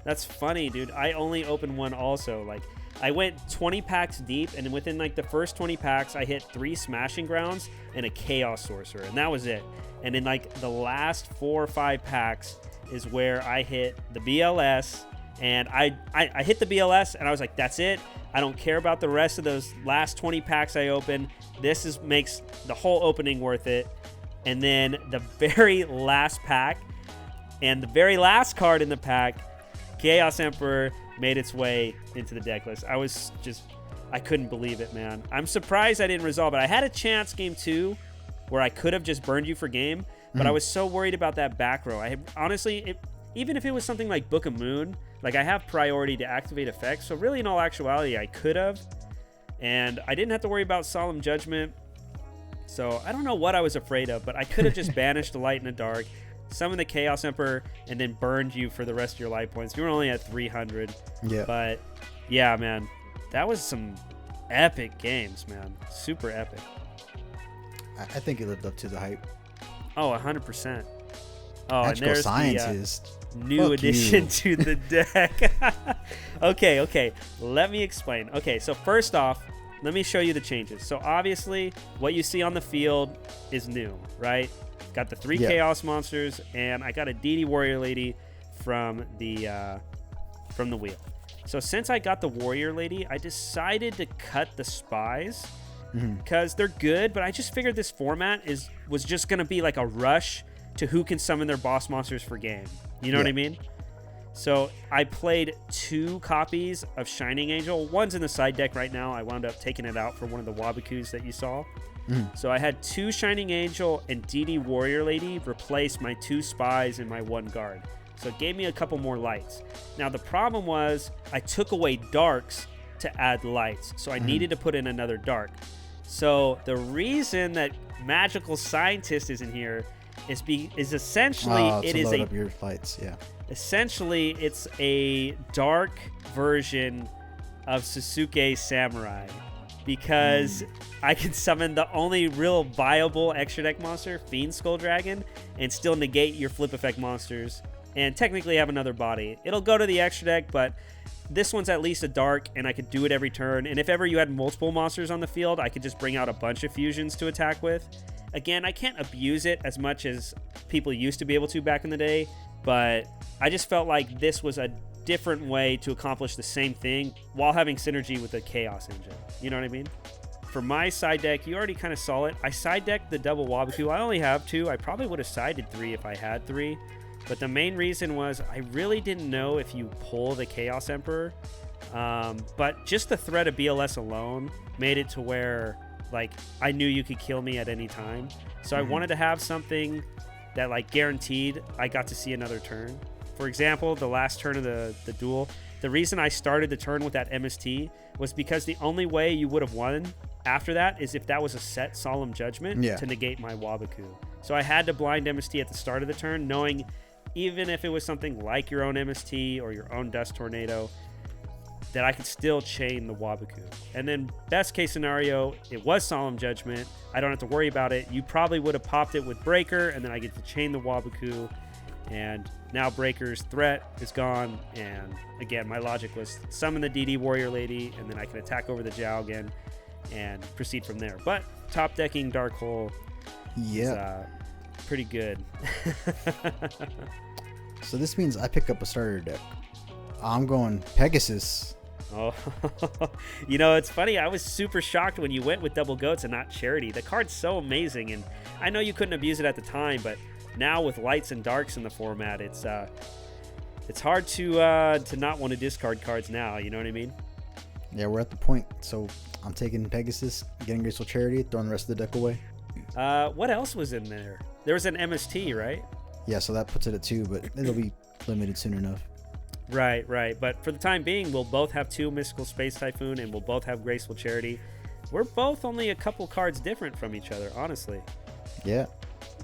That's funny, dude. I only opened 1 also. Like, I went 20 packs deep, and within like the first 20 packs, I hit 3 Smashing Grounds and a Chaos Sorcerer, and that was it. And in like the last 4 or 5 packs is where I hit the BLS, and I hit the BLS, and I was like, that's it. I don't care about the rest of those last 20 packs I open. This makes the whole opening worth it. And then the very last pack and the very last card in the pack, Chaos Emperor, made its way into the deck list. I couldn't believe it, man. I'm surprised I didn't resolve it. I had a chance game 2 where I could have just burned you for game, but I was so worried about that back row. Even if it was something like Book of Moon, like I have priority to activate effects, so really in all actuality, I could have. And I didn't have to worry about Solemn Judgment. So I don't know what I was afraid of, but I could have just banished the Light and the Dark, summoned the Chaos Emperor, and then burned you for the rest of your life points. You were only at 300.
Yeah.
But yeah, man, that was some epic games, man. Super epic.
I think it lived up to the hype.
Oh, 100%. Oh,
Magical
and there's
Scientist.
The new addition to the deck. Okay. Let me explain. Okay, so first off, let me show you the changes. So obviously, what you see on the field is new, right? Got the 3 Chaos monsters, and I got a DD Warrior Lady from the wheel. So since I got the Warrior Lady, I decided to cut the spies because they're good, but I just figured this format was just going to be like a rush to who can summon their boss monsters for game. You know what I mean? So I played 2 copies of Shining Angel. One's in the side deck right now. I wound up taking it out for one of the Wabakus that you saw. So I had 2 Shining Angel and DD Warrior Lady replace my 2 spies and my 1 guard. So it gave me a couple more lights. Now the problem was I took away darks to add lights. So I needed to put in another dark. So the reason that Magical Scientist isn't here is essentially it is
load up your lights,
essentially it's a dark version of Sasuke Samurai, because I can summon the only real viable extra deck monster, Fiend Skull Dragon, and still negate your flip effect monsters and technically have another body. It'll go to the extra deck, but this one's at least a dark, and I could do it every turn. And if ever you had multiple monsters on the field, I could just bring out a bunch of fusions to attack with. Again, I can't abuse it as much as people used to be able to back in the day, but I just felt like this was a different way to accomplish the same thing while having synergy with the Chaos engine. You know what I mean? For my side deck, you already kind of saw it. I side decked the double Wabaku. I only have 2. I probably would have sided 3 if I had 3. But the main reason was I really didn't know if you pull the Chaos Emperor. But just the threat of BLS alone made it to where, like, I knew you could kill me at any time. So I wanted to have something that, like, guaranteed I got to see another turn. For example, the last turn of the duel, the reason I started the turn with that MST was because the only way you would have won after that is if that was a set Solemn Judgment to negate my Wabaku. So I had to blind MST at the start of the turn, knowing even if it was something like your own MST or your own Dust Tornado, that I could still chain the Waboku. And then best case scenario, it was Solemn Judgment. I don't have to worry about it. You probably would have popped it with Breaker, and then I get to chain the Waboku. And now Breaker's threat is gone. And again, my logic was summon the DD Warrior Lady, and then I can attack over the Jowgen and proceed from there. But top decking Dark Hole is pretty good.
So this means I pick up a starter deck. I'm going Pegasus.
Oh, you know, it's funny. I was super shocked when you went with Double Goats and not Charity. The card's so amazing, and I know you couldn't abuse it at the time, but now with lights and darks in the format, it's hard to not want to discard cards now. You know what I mean?
Yeah, we're at the point. So I'm taking Pegasus, getting Graceful Charity, throwing the rest of the deck away.
What else was in there? There was an MST, right?
Yeah, so that puts it at 2, but it'll be limited soon enough.
Right. But for the time being, we'll both have 2 Mystical Space Typhoon, and we'll both have Graceful Charity. We're both only a couple cards different from each other, honestly.
Yeah.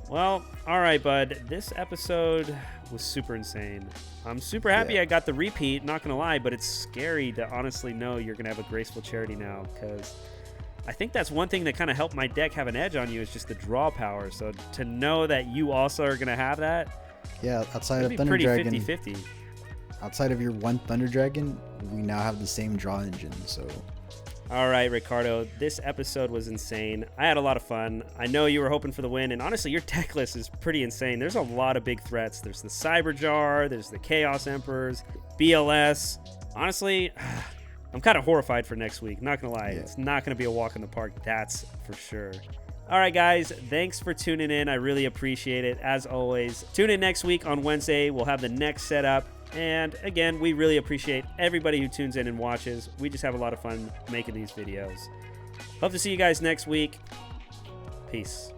Well, all right, bud. This episode was super insane. I'm super happy I got the repeat, not going to lie, but it's scary to honestly know you're going to have a Graceful Charity now, because I think that's one thing that kind of helped my deck have an edge on you is just the draw power. So to know that you also are going to have that,
yeah, outside of Thunder
pretty
Dragon,
50-50.
Outside of your one Thunder Dragon, we now have the same draw engine. So,
all right, Ricardo, this episode was insane. I had a lot of fun. I know you were hoping for the win, and honestly, your deck list is pretty insane. There's a lot of big threats. There's the Cyber Jar, there's the Chaos Emperors, BLS. Honestly, I'm kind of horrified for next week. Not gonna lie, It's not gonna be a walk in the park. That's for sure. All right, guys, thanks for tuning in. I really appreciate it. As always, tune in next week on Wednesday. We'll have the next setup. And again, we really appreciate everybody who tunes in and watches. We just have a lot of fun making these videos. Hope to see you guys next week. Peace.